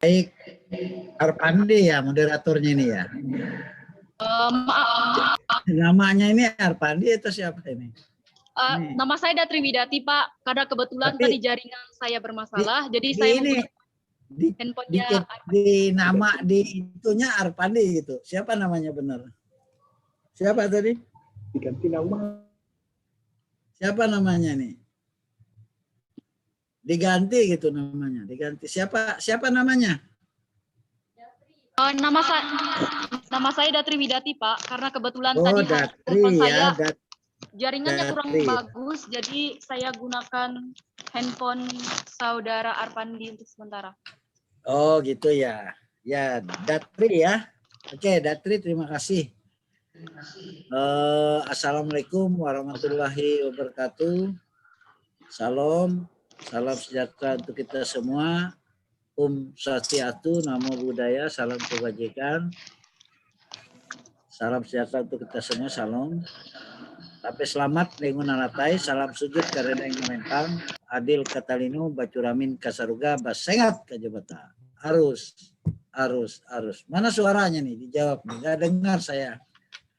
Baik, Arpandi ya moderatornya ini ya. Maaf, Namanya ini Arpandi atau siapa ini? nama saya Datri Widati, Pak. Karena kebetulan Tapi tadi jaringan saya bermasalah, jadi di saya ini menggunakan handphonenya. di nama di itunya Arpandi gitu. Siapa namanya benar? Siapa tadi? Diganti nama. Siapa namanya nih? Diganti gitu namanya. Diganti. Siapa namanya? Nama saya Datri Widati, Pak. Karena kebetulan Oh, tadi Datri handphone ya. saya jaringannya kurang Datri. bagus, jadi saya gunakan handphone saudara Arpandi untuk sementara. Oh gitu ya. Ya, Datri ya. Oke, Datri terima kasih. Assalamualaikum warahmatullahi wabarakatuh. Salam, salam sejahtera untuk kita semua. Swastiastu, Namo Buddhaya, salam kebajikan. Salam sejahtera untuk kita semua, salam. Sampai selamat Nengun Alatai, salam sujud karena yang mentang, adil katalino, bacuramin kasaruga, basengat kajabata. Harus. Mana suaranya nih? Dijawab nih, nggak dengar saya.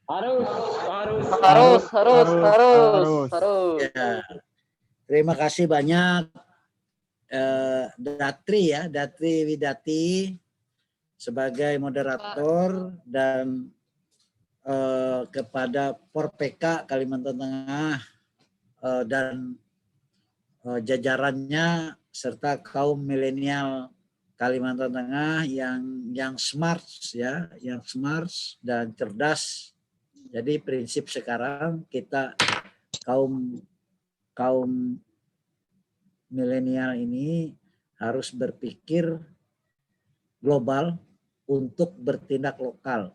Harus. Ya. Terima kasih banyak Datri ya, Datri Widati sebagai moderator dan kepada Porpeka Kalimantan Tengah dan jajarannya serta kaum milenial Kalimantan Tengah yang smart ya, yang smart dan cerdas. Jadi prinsip sekarang kita kaum milenial ini harus berpikir global untuk bertindak lokal.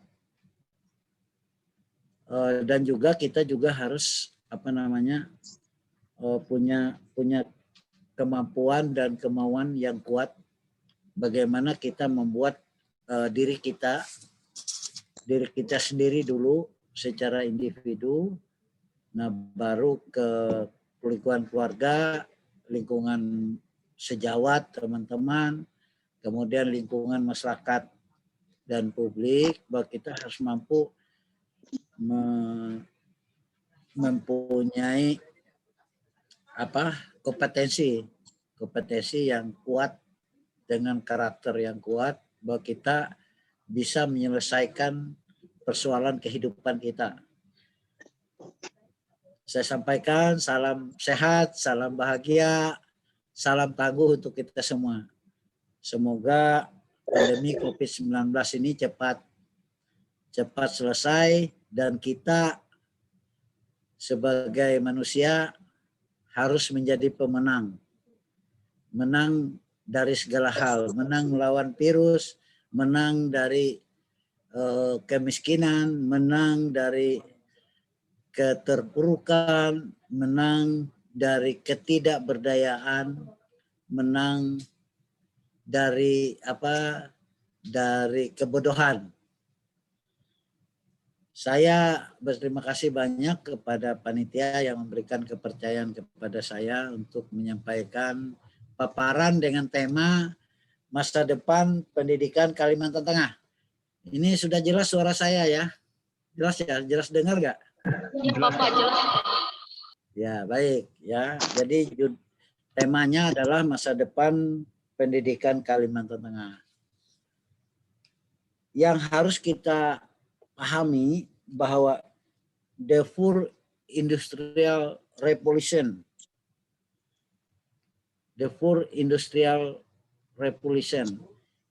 Dan juga kita juga harus punya kemampuan dan kemauan yang kuat bagaimana kita membuat diri kita sendiri dulu secara individu, nah baru ke lingkungan keluarga, lingkungan sejawat, teman-teman, kemudian lingkungan masyarakat dan publik, bahwa kita harus mampu mempunyai kompetensi yang kuat dengan karakter yang kuat, bahwa kita bisa menyelesaikan persoalan kehidupan kita. Saya sampaikan salam sehat, salam bahagia, salam tangguh untuk kita semua. Semoga pandemi COVID-19 ini cepat selesai dan kita sebagai manusia harus menjadi pemenang. Menang dari segala hal, menang melawan virus, menang dari kemiskinan, menang dari keterpurukan, menang dari ketidakberdayaan, menang dari kebodohan. Saya berterima kasih banyak kepada panitia yang memberikan kepercayaan kepada saya untuk menyampaikan paparan dengan tema masa depan pendidikan Kalimantan Tengah. Ini sudah jelas suara saya ya? Jelas ya? Jelas dengar nggak? Ya, Bapak, jelas. Ya, baik ya. Jadi temanya adalah masa depan pendidikan Kalimantan Tengah. Yang harus kita pahami bahwa the fourth industrial revolution,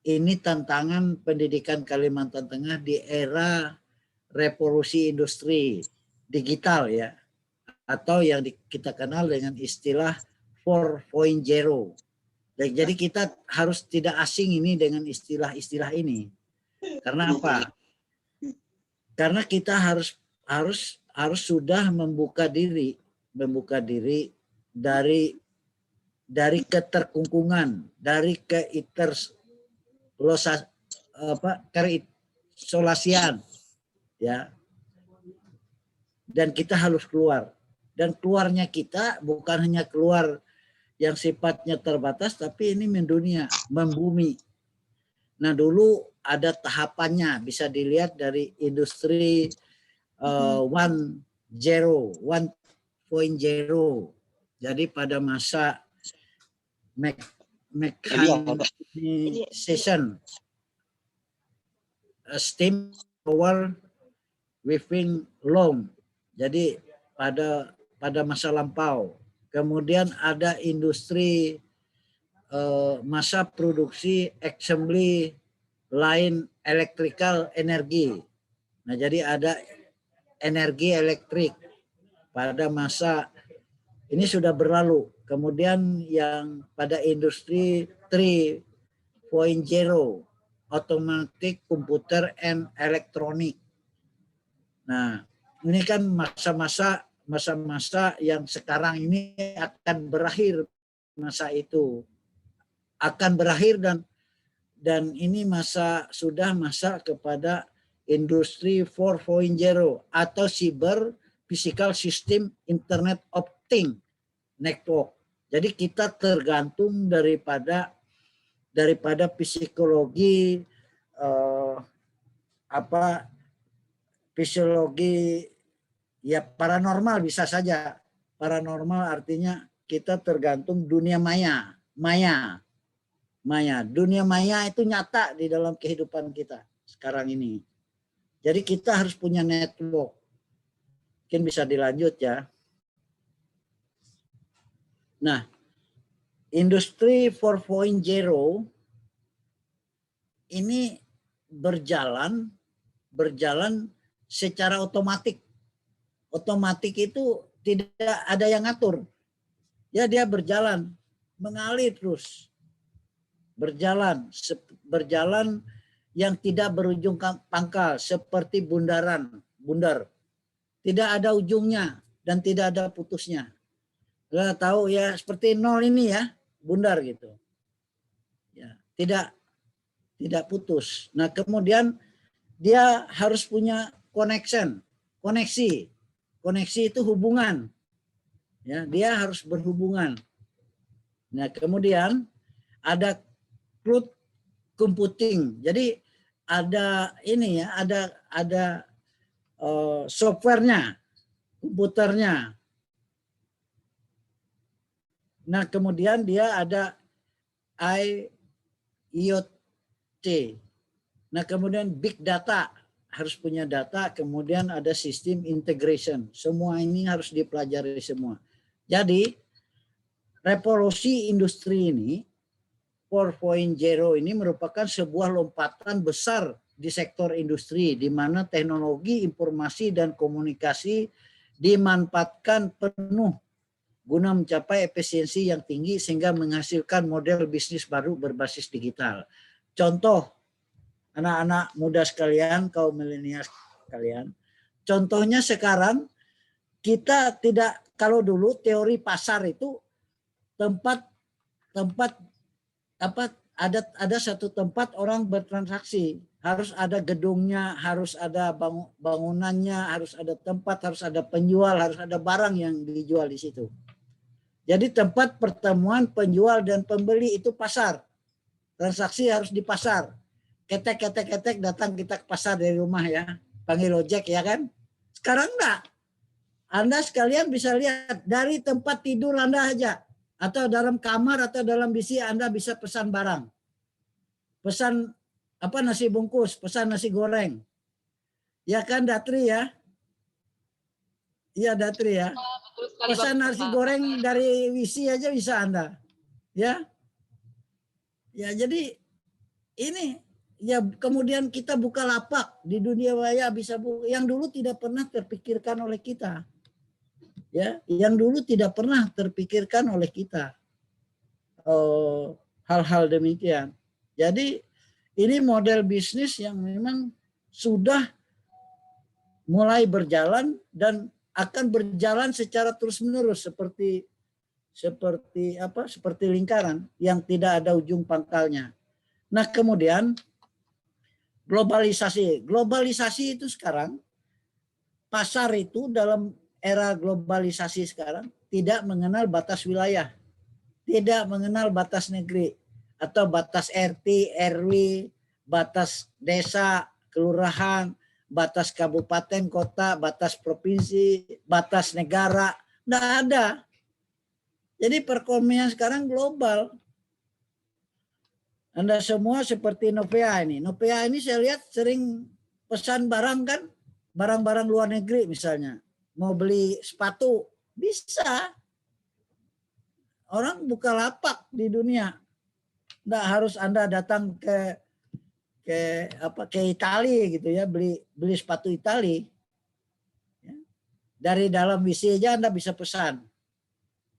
ini tantangan pendidikan Kalimantan Tengah di era revolusi industri digital ya, atau yang kita kenal dengan istilah 4.0. Jadi kita harus tidak asing ini dengan istilah-istilah ini. Karena apa? Karena kita harus sudah membuka diri dari keterkungkungan, dari keisolasian ya. Dan kita harus keluar. Dan keluarnya kita bukan hanya keluar yang sifatnya terbatas, tapi ini mendunia, membumi. Nah dulu ada tahapannya, bisa dilihat dari industri 1.0. Jadi pada masa mechanization, steam power within loom. Jadi pada masa lampau. Kemudian ada industri masa produksi assembly line electrical energi. Nah, jadi ada energi elektrik pada masa ini sudah berlalu. Kemudian yang pada industri 3.0, automatic computer and electronic. Nah, ini kan masa-masa yang sekarang ini akan berakhir, masa itu akan berakhir dan ini sudah masa kepada industri 4.0 atau cyber physical system internet of things network. Jadi kita tergantung daripada psikologi fisiologi ya paranormal, bisa saja. Paranormal artinya kita tergantung dunia maya. Dunia maya itu nyata di dalam kehidupan kita sekarang ini. Jadi kita harus punya network. Mungkin bisa dilanjut ya. Nah, industri 4.0 ini berjalan secara otomatis. Otomatis itu tidak ada yang ngatur. Ya, dia berjalan, mengalir terus. Berjalan yang tidak berujung pangkal seperti bundar. Tidak ada ujungnya dan tidak ada putusnya. Kita tahu ya, seperti nol ini ya, bundar gitu. Ya, tidak putus. Nah, kemudian dia harus punya koneksi. Koneksi itu hubungan. Ya, dia harus berhubungan. Nah, kemudian ada cloud computing. Jadi ada ini ya, ada softwarenya, komputernya. Nah, kemudian dia ada IoT. Nah, kemudian big data, harus punya data, kemudian ada sistem integration. Semua ini harus dipelajari semua. Jadi, revolusi industri ini 4.0 ini merupakan sebuah lompatan besar di sektor industri di mana teknologi informasi dan komunikasi dimanfaatkan penuh guna mencapai efisiensi yang tinggi sehingga menghasilkan model bisnis baru berbasis digital. Contoh, anak-anak muda sekalian, kaum milenial sekalian, contohnya sekarang kita tidak, kalau dulu teori pasar itu ada satu tempat orang bertransaksi, harus ada gedungnya, harus ada bangunannya, harus ada tempat, harus ada penjual, harus ada barang yang dijual di situ. Jadi tempat pertemuan penjual dan pembeli itu pasar. Transaksi harus di pasar. Ketek datang kita ke pasar dari rumah ya, panggil ojek ya kan. Sekarang enggak. Anda sekalian bisa lihat dari tempat tidur Anda aja, atau dalam kamar atau dalam bisi Anda bisa pesan barang. Pesan nasi bungkus, pesan nasi goreng. Ya kan Datri ya? Iya Datri ya. Pesan nasi goreng dari Wisi aja bisa Anda. Ya. Ya jadi ini ya, kemudian kita buka lapak di dunia maya bisa yang dulu tidak pernah terpikirkan oleh kita. Ya, yang dulu tidak pernah terpikirkan oleh kita. Hal-hal demikian. Jadi ini model bisnis yang memang sudah mulai berjalan dan akan berjalan secara terus-menerus seperti lingkaran yang tidak ada ujung pangkalnya. Nah, kemudian globalisasi itu sekarang, pasar itu dalam era globalisasi sekarang tidak mengenal batas wilayah, tidak mengenal batas negeri atau batas RT, RW batas desa, kelurahan, batas kabupaten, kota, batas provinsi, batas negara. Nggak ada. Jadi perekonomian sekarang global. Anda semua seperti Novia ini. Novia ini saya lihat sering pesan barang kan, barang-barang luar negeri misalnya. Mau beli sepatu, bisa. Orang buka lapak di dunia. Nggak harus Anda datang ke Italia gitu ya, beli sepatu Italia. Ya. Dari dalam WC aja Anda bisa pesan.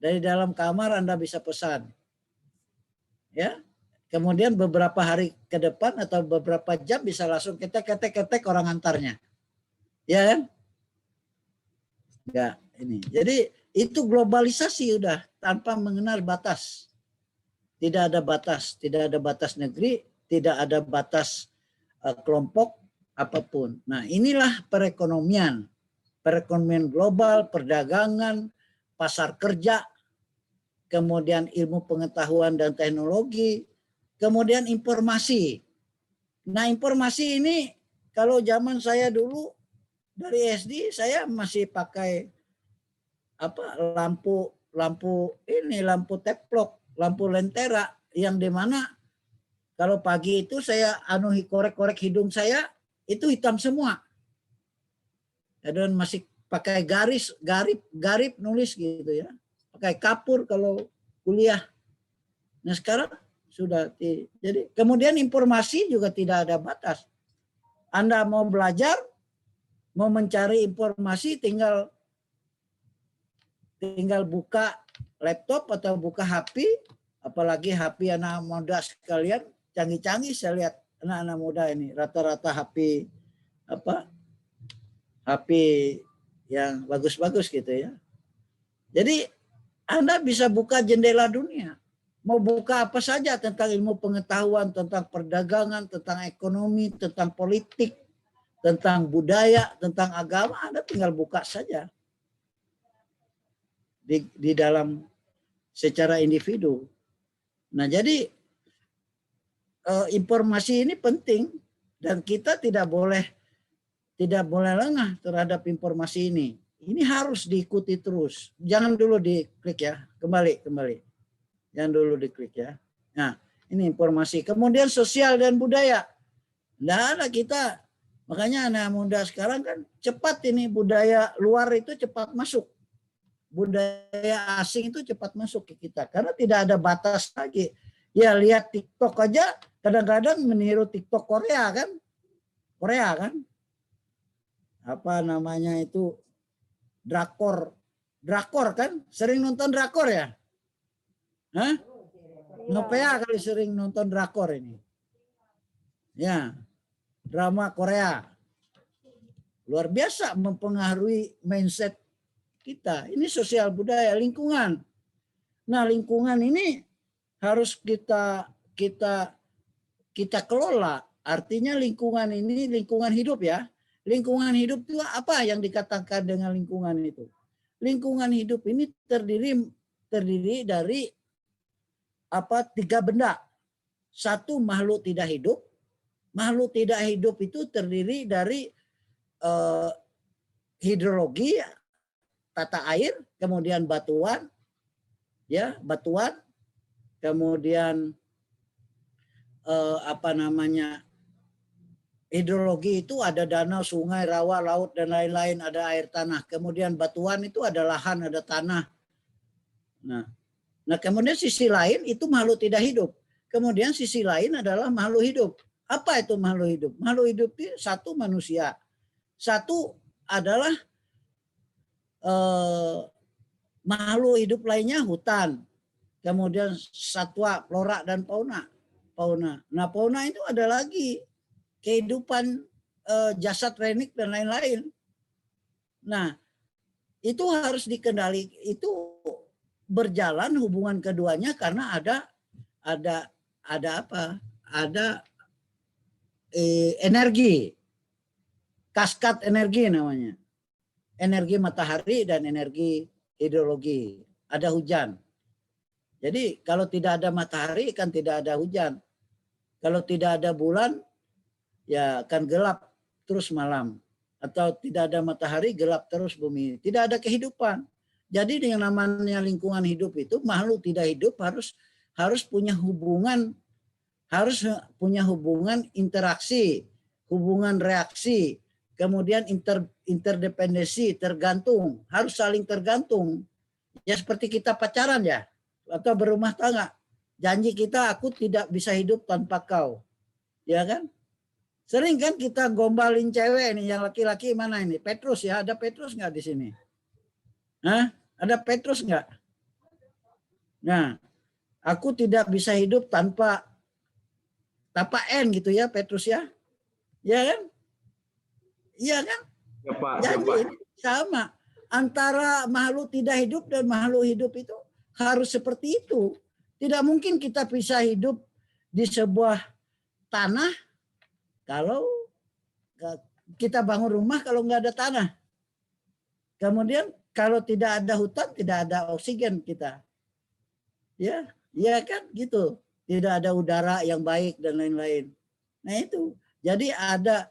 Dari dalam kamar Anda bisa pesan. Ya. Kemudian beberapa hari ke depan atau beberapa jam bisa langsung ketek orang antarnya. Ya kan? Enggak, ini. Jadi itu globalisasi udah tanpa mengenal batas. Tidak ada batas, tidak ada batas negeri, tidak ada batas kelompok apapun. Nah, inilah perekonomian. Perekonomian global, perdagangan, pasar kerja, kemudian ilmu pengetahuan dan teknologi, kemudian informasi. Nah, informasi ini kalau zaman saya dulu dari SD saya masih pakai lampu teplok, lampu lentera yang dimana kalau pagi itu saya korek-korek hidung saya itu hitam semua. Dan masih pakai garip nulis gitu ya. Pakai kapur kalau kuliah. Nah, sekarang sudah jadi kemudian informasi juga tidak ada batas. Anda mau belajar, mau mencari informasi tinggal buka laptop atau buka HP, apalagi HP anak muda sekalian, canggih-canggih saya lihat anak-anak muda ini rata-rata HP yang bagus-bagus gitu ya. Jadi Anda bisa buka jendela dunia. Mau buka apa saja tentang ilmu pengetahuan, tentang perdagangan, tentang ekonomi, tentang politik, tentang budaya, tentang agama, Anda tinggal buka saja. Di dalam secara individu. Nah, jadi informasi ini penting dan kita tidak boleh lengah terhadap informasi ini. Ini harus diikuti terus. Jangan dulu diklik ya. Kembali. Jangan dulu diklik ya. Nah, ini informasi. Kemudian sosial dan budaya. Nggak ada kita. Makanya anak muda sekarang kan cepat ini budaya luar itu cepat masuk. Budaya asing itu cepat masuk ke kita. Karena tidak ada batas lagi. Ya lihat TikTok aja kadang-kadang meniru TikTok Korea kan. Apa namanya itu drakor kan, sering nonton drakor ya? Hah? Novea kali sering nonton drakor ini. Ya, drama Korea. Luar biasa mempengaruhi mindset kita. Ini sosial budaya, lingkungan. Nah, lingkungan ini harus kita kelola. Artinya lingkungan ini lingkungan hidup ya. Lingkungan hidup itu apa yang dikatakan dengan lingkungan itu? Lingkungan hidup ini terdiri dari tiga benda. Satu, makhluk tidak hidup. Makhluk tidak hidup itu terdiri dari hidrologi, tata air, kemudian batuan, kemudian hidrologi itu ada danau, sungai, rawa, laut, dan lain-lain, ada air tanah. Kemudian batuan itu ada lahan, ada tanah. Nah, kemudian sisi lain itu makhluk tidak hidup. Kemudian sisi lain adalah makhluk hidup. Apa itu makhluk hidup? Makhluk hidup itu satu manusia. Satu adalah makhluk hidup lainnya hutan. Kemudian satwa, flora, dan fauna. Nah, fauna itu ada lagi kehidupan jasad renik dan lain-lain. Nah, itu harus dikendali, itu berjalan hubungan keduanya karena ada energi, kaskat energi namanya, energi matahari dan energi hidrologi. Ada hujan. Jadi kalau tidak ada matahari kan tidak ada hujan. Kalau tidak ada bulan ya akan gelap terus malam, atau tidak ada matahari, gelap terus bumi, tidak ada kehidupan. Jadi dengan namanya lingkungan hidup itu, makhluk tidak hidup harus punya hubungan, interaksi, hubungan reaksi, kemudian interdependensi, tergantung, harus saling tergantung. Ya seperti kita pacaran ya, atau berumah tangga. Janji kita, aku tidak bisa hidup tanpa kau. Ya kan? Sering kan kita gombalin cewek nih, yang laki-laki mana ini? Petrus ya, ada Petrus nggak di sini? Hah? Ada Petrus nggak? Nah, aku tidak bisa hidup tanpa N gitu ya, Petrus ya. Ya kan? Iya kan? Ya Pak, ya Jadi Pak. sama. Antara makhluk tidak hidup dan makhluk hidup itu harus seperti itu. Tidak mungkin kita bisa hidup di sebuah tanah kalau kita bangun rumah kalau nggak ada tanah. Kemudian kalau tidak ada hutan, tidak ada oksigen kita. Ya, ya kan gitu. Tidak ada udara yang baik dan lain-lain. Nah itu. Jadi ada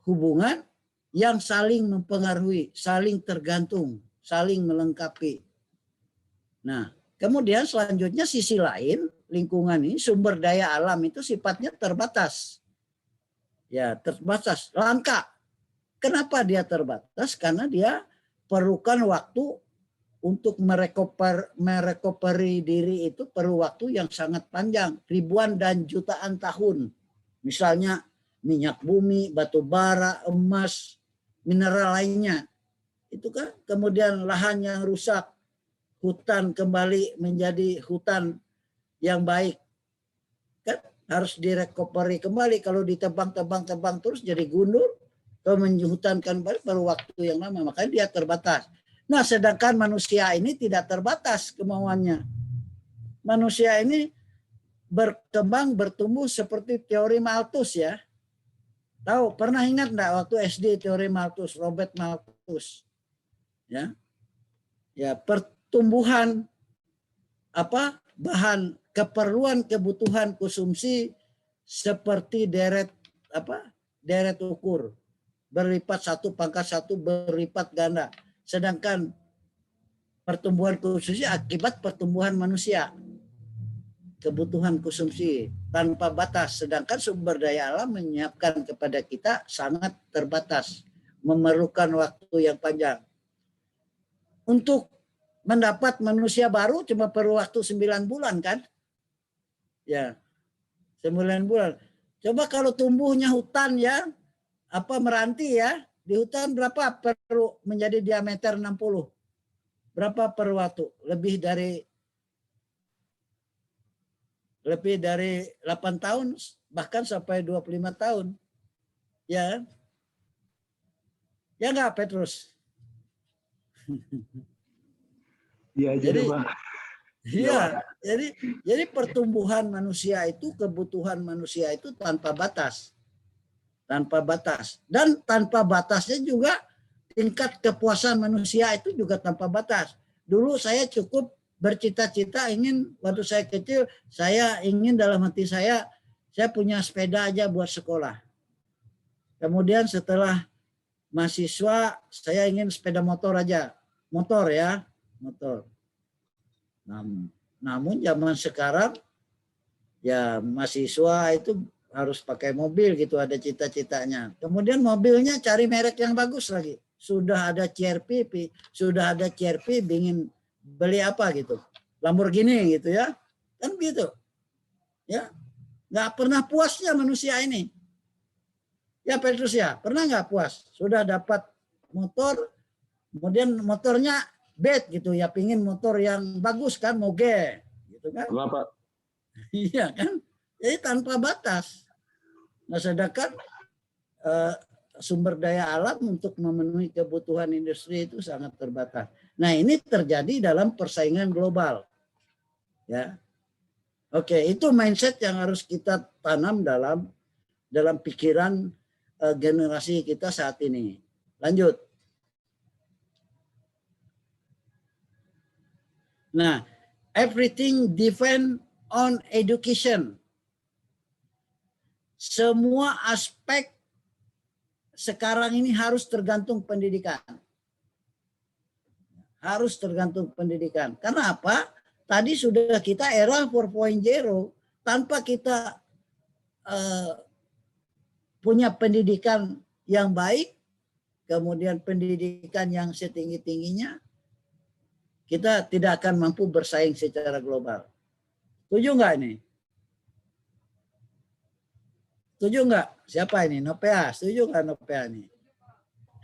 hubungan yang saling mempengaruhi, saling tergantung, saling melengkapi. Nah, kemudian selanjutnya sisi lain, lingkungan ini, sumber daya alam itu sifatnya terbatas. Ya, terbatas, langka. Kenapa dia terbatas? Karena dia perlukan waktu untuk merekoperi diri itu, perlu waktu yang sangat panjang, ribuan dan jutaan tahun. Misalnya minyak bumi, batu bara, emas, mineral lainnya. Itu kan kemudian lahan yang rusak, hutan kembali menjadi hutan yang baik. Kan harus direkoperi kembali. Kalau ditebang terus jadi gundul, kalau hutan kembali perlu waktu yang lama. Makanya dia terbatas. Nah, sedangkan manusia ini tidak terbatas kemauannya. Manusia ini berkembang, bertumbuh seperti teori Malthus ya. Tahu, pernah ingat enggak waktu SD teori Malthus, Robert Malthus? Ya. Ya, pertumbuhan bahan keperluan kebutuhan konsumsi seperti deret ukur. Berlipat 1 pangkat 1 berlipat ganda. Sedangkan pertumbuhan konsumsi akibat pertumbuhan manusia. Kebutuhan konsumsi tanpa batas, sedangkan sumber daya alam menyiapkan kepada kita sangat terbatas, memerlukan waktu yang panjang. Untuk mendapat manusia baru cuma perlu waktu 9 bulan kan? Ya, 9 bulan. Coba kalau tumbuhnya hutan ya, meranti ya, di hutan berapa perlu menjadi diameter 60? Berapa per waktu? Lebih dari 8 tahun, bahkan sampai 25 tahun. Ya. Ya enggak, Petrus? Iya, jadi Pak. Iya, jadi pertumbuhan manusia itu, kebutuhan manusia itu tanpa batas. Tanpa batas. Dan tanpa batasnya juga tingkat kepuasan manusia itu juga tanpa batas. Dulu saya cukup bercita-cita ingin, waktu saya kecil, saya ingin dalam hati saya punya sepeda aja buat sekolah. Kemudian setelah mahasiswa, saya ingin sepeda motor aja. Motor ya, motor. Namun zaman sekarang, ya mahasiswa itu harus pakai mobil gitu, ada cita-citanya. Kemudian mobilnya cari merek yang bagus lagi. Sudah ada CR-V, ingin beli apa gitu, Lamborghini gitu ya, kan gitu ya. Nggak pernah puasnya manusia ini ya, Petrus ya, pernah nggak puas? Sudah dapat motor, kemudian motornya bad gitu ya, pingin motor yang bagus kan, moge gitu kan. Kenapa? Iya kan, jadi tanpa batas. Nah, sedangkan sumber daya alam untuk memenuhi kebutuhan industri itu sangat terbatas. Nah, ini terjadi dalam persaingan global. Ya. Oke, itu mindset yang harus kita tanam dalam pikiran generasi kita saat ini. Lanjut. Nah, everything depends on education. Semua aspek sekarang ini harus tergantung pendidikan. Harus tergantung pendidikan. Karena apa? Tadi sudah kita era 4.0, tanpa kita punya pendidikan yang baik, kemudian pendidikan yang setinggi-tingginya, kita tidak akan mampu bersaing secara global. Setuju nggak ini? Setuju nggak? Siapa ini? Nopea. Setuju nggak Nopea ini?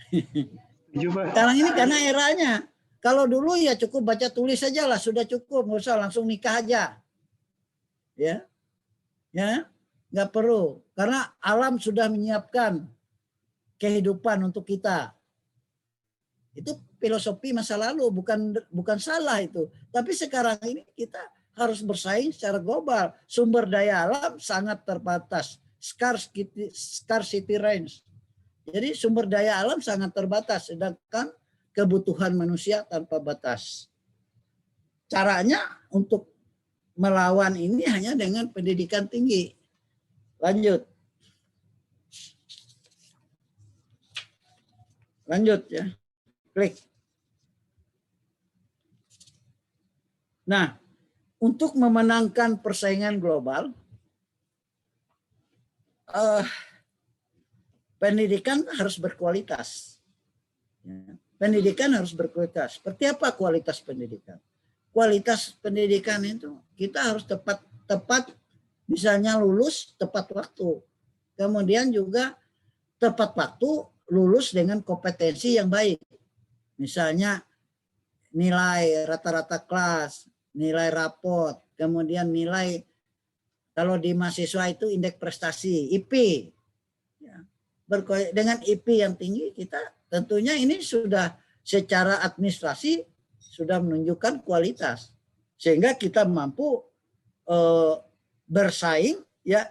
Setuju, Pak. Sekarang ini karena eranya. Kalau dulu ya cukup baca tulis saja lah, sudah cukup, nggak usah langsung nikah aja. Ya, nggak perlu. Karena alam sudah menyiapkan kehidupan untuk kita. Itu filosofi masa lalu, bukan salah itu. Tapi sekarang ini kita harus bersaing secara global. Sumber daya alam sangat terbatas, scarcity range. Jadi sumber daya alam sangat terbatas, sedangkan kebutuhan manusia tanpa batas. Caranya untuk melawan ini hanya dengan pendidikan tinggi. Lanjut. Lanjut ya. Klik. Nah, untuk memenangkan persaingan global, pendidikan harus berkualitas. Pendidikan harus berkualitas. Seperti apa kualitas pendidikan? Kualitas pendidikan itu kita harus tepat, misalnya lulus tepat waktu. Kemudian juga tepat waktu lulus dengan kompetensi yang baik. Misalnya nilai rata-rata kelas, nilai rapot, kemudian nilai kalau di mahasiswa itu indeks prestasi, IP. Dengan IP yang tinggi kita tentunya ini sudah secara administrasi sudah menunjukkan kualitas. Sehingga kita mampu bersaing ya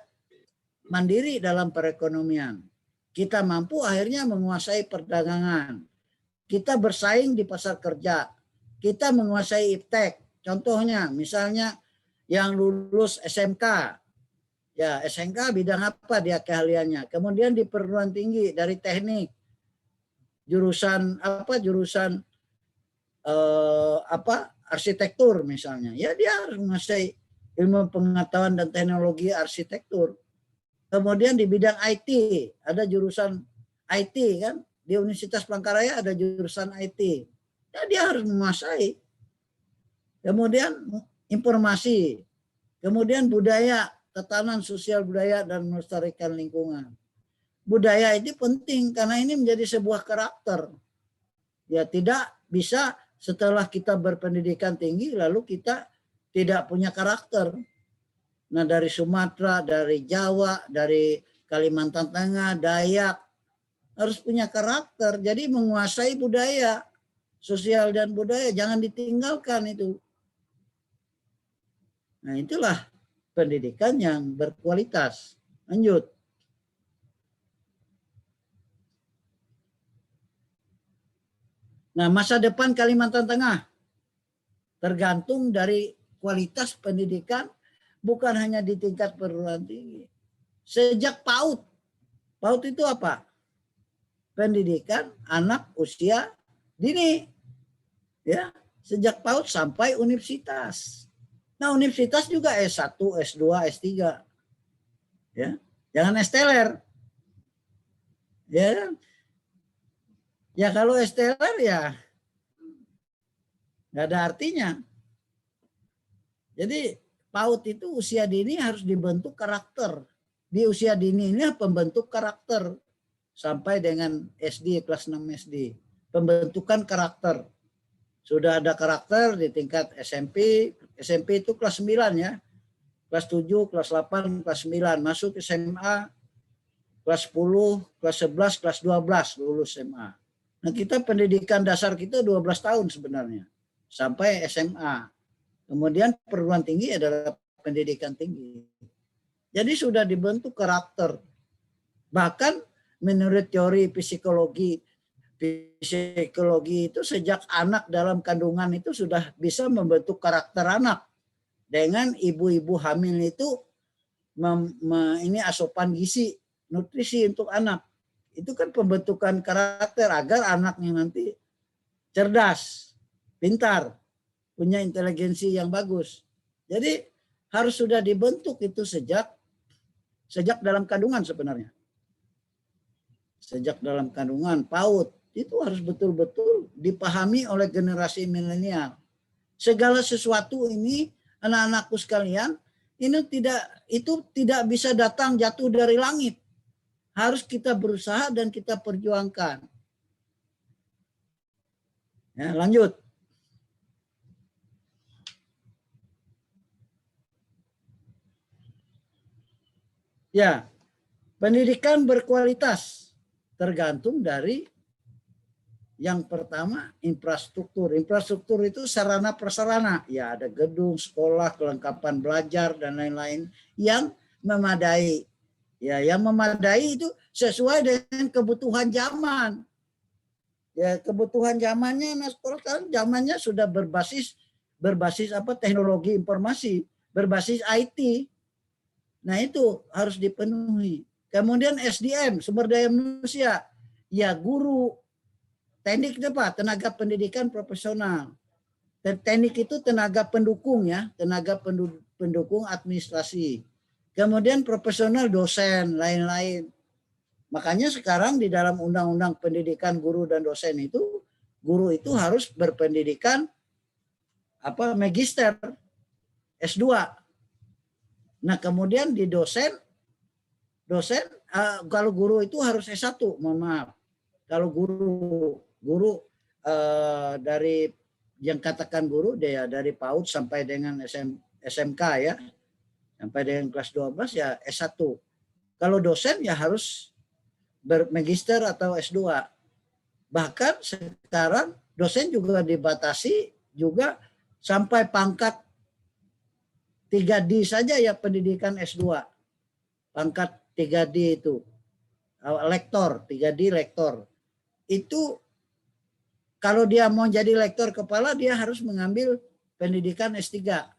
mandiri dalam perekonomian. Kita mampu akhirnya menguasai perdagangan. Kita bersaing di pasar kerja. Kita menguasai iptek. Contohnya misalnya yang lulus SMK. Ya, SMK bidang apa dia keahliannya. Kemudian di perguruan tinggi dari teknik. Jurusan arsitektur misalnya. Ya dia harus menguasai ilmu pengetahuan dan teknologi arsitektur. Kemudian di bidang IT, ada jurusan IT kan. Di Universitas Palangkaraya ada jurusan IT. Ya dia harus menguasai. Kemudian informasi. Kemudian budaya, tatanan sosial budaya dan melestarikan lingkungan. Budaya itu penting karena ini menjadi sebuah karakter. Ya tidak bisa setelah kita berpendidikan tinggi lalu kita tidak punya karakter. Nah dari Sumatera, dari Jawa, dari Kalimantan Tengah, Dayak harus punya karakter. Jadi menguasai budaya, sosial dan budaya jangan ditinggalkan itu. Nah itulah pendidikan yang berkualitas. Lanjut. Nah, masa depan Kalimantan Tengah tergantung dari kualitas pendidikan bukan hanya di tingkat perguruan tinggi. Sejak PAUD. PAUD itu apa? Pendidikan anak usia dini. Ya, sejak PAUD sampai universitas. Nah, universitas juga S1, S2, S3. Ya, jangan S-teler. Ya. Ya kalau S-teler ya nggak ada artinya. Jadi PAUD itu usia dini harus dibentuk karakter. Di usia dini ini pembentuk karakter sampai dengan SD kelas 6 SD. Pembentukan karakter. Sudah ada karakter di tingkat SMP. SMP itu kelas 9 ya. Kelas 7, kelas 8, kelas 9. Masuk SMA kelas 10, kelas 11, kelas 12 lulus SMA. Nah kita pendidikan dasar kita 12 tahun sebenarnya. Sampai SMA. Kemudian perguruan tinggi adalah pendidikan tinggi. Jadi sudah dibentuk karakter. Bahkan menurut teori psikologi itu sejak anak dalam kandungan itu sudah bisa membentuk karakter anak. dengan ibu-ibu hamil itu ini asupan gizi, nutrisi untuk anak. Itu kan pembentukan karakter agar anaknya nanti cerdas, pintar, punya inteligensi yang bagus. Jadi harus sudah dibentuk itu sejak dalam kandungan sebenarnya. Sejak dalam kandungan PAUD itu harus betul-betul dipahami oleh generasi milenial. Segala sesuatu ini anak-anakku sekalian, itu tidak bisa datang jatuh dari langit. Harus kita berusaha dan kita perjuangkan. Ya, lanjut. Ya, pendidikan berkualitas tergantung dari yang pertama infrastruktur. Infrastruktur itu sarana prasarana. Ya, ada gedung, sekolah, kelengkapan belajar dan lain-lain yang memadai. Ya, yang memadai itu sesuai dengan kebutuhan zaman. Ya, kebutuhan zamannya, nah sekarang zamannya sudah berbasis apa, teknologi informasi, berbasis IT. Nah, itu harus dipenuhi. Kemudian SDM, sumber daya manusia. Ya, guru, teknik itu Pak, tenaga pendidikan profesional. Teknik itu tenaga pendukung ya, tenaga pendukung administrasi. Kemudian profesional dosen, lain-lain. Makanya sekarang di dalam undang-undang pendidikan guru dan dosen itu, guru itu harus berpendidikan magister S2. Nah, kemudian di dosen kalau guru itu harus S1, mohon maaf. Kalau guru dari yang katakan guru dia dari PAUD sampai dengan SMK ya. Sampai dengan kelas 12 ya S1. Kalau dosen ya harus bermagister atau S2. Bahkan sekarang dosen juga dibatasi juga sampai pangkat 3D saja ya pendidikan S2. Pangkat 3D itu. Lektor, 3D lektor. Itu kalau dia mau jadi lektor kepala dia harus mengambil pendidikan S3.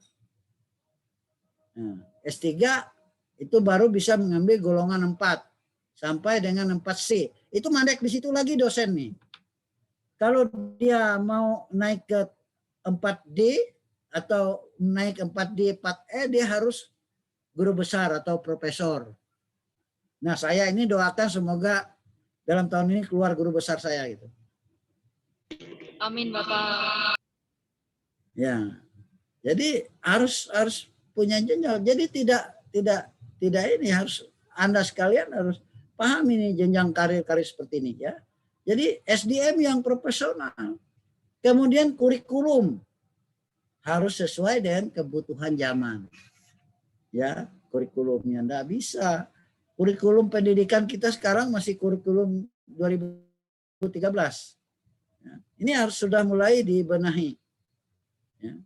Nah, S3 itu baru bisa mengambil golongan 4 sampai dengan 4C. Itu mandek di situ lagi dosen nih. Kalau dia mau naik ke 4D atau naik 4D, 4E dia harus guru besar atau profesor. Nah, saya ini doakan semoga dalam tahun ini keluar guru besar saya gitu. Amin Bapak. Ya. Jadi harus punya jenjang. Jadi tidak ini harus Anda sekalian harus paham ini jenjang karir-karir seperti ini ya. Jadi SDM yang profesional. Kemudian kurikulum harus sesuai dengan kebutuhan zaman. Ya, kurikulumnya enggak bisa. Kurikulum pendidikan kita sekarang masih kurikulum 2013. Ya, ini harus sudah mulai dibenahi. Ya.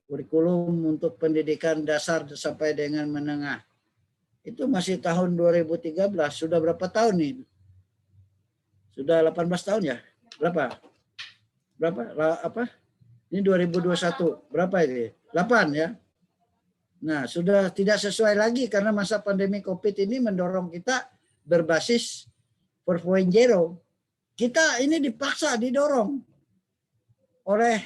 Kurikulum untuk pendidikan dasar sampai dengan menengah. Itu masih tahun 2013. Sudah berapa tahun nih? Sudah 18 tahun ya? Berapa? Ini 2021. Berapa ini? 8 ya? Nah, sudah tidak sesuai lagi karena masa pandemi COVID ini mendorong kita berbasis 4.0. Kita ini dipaksa, didorong oleh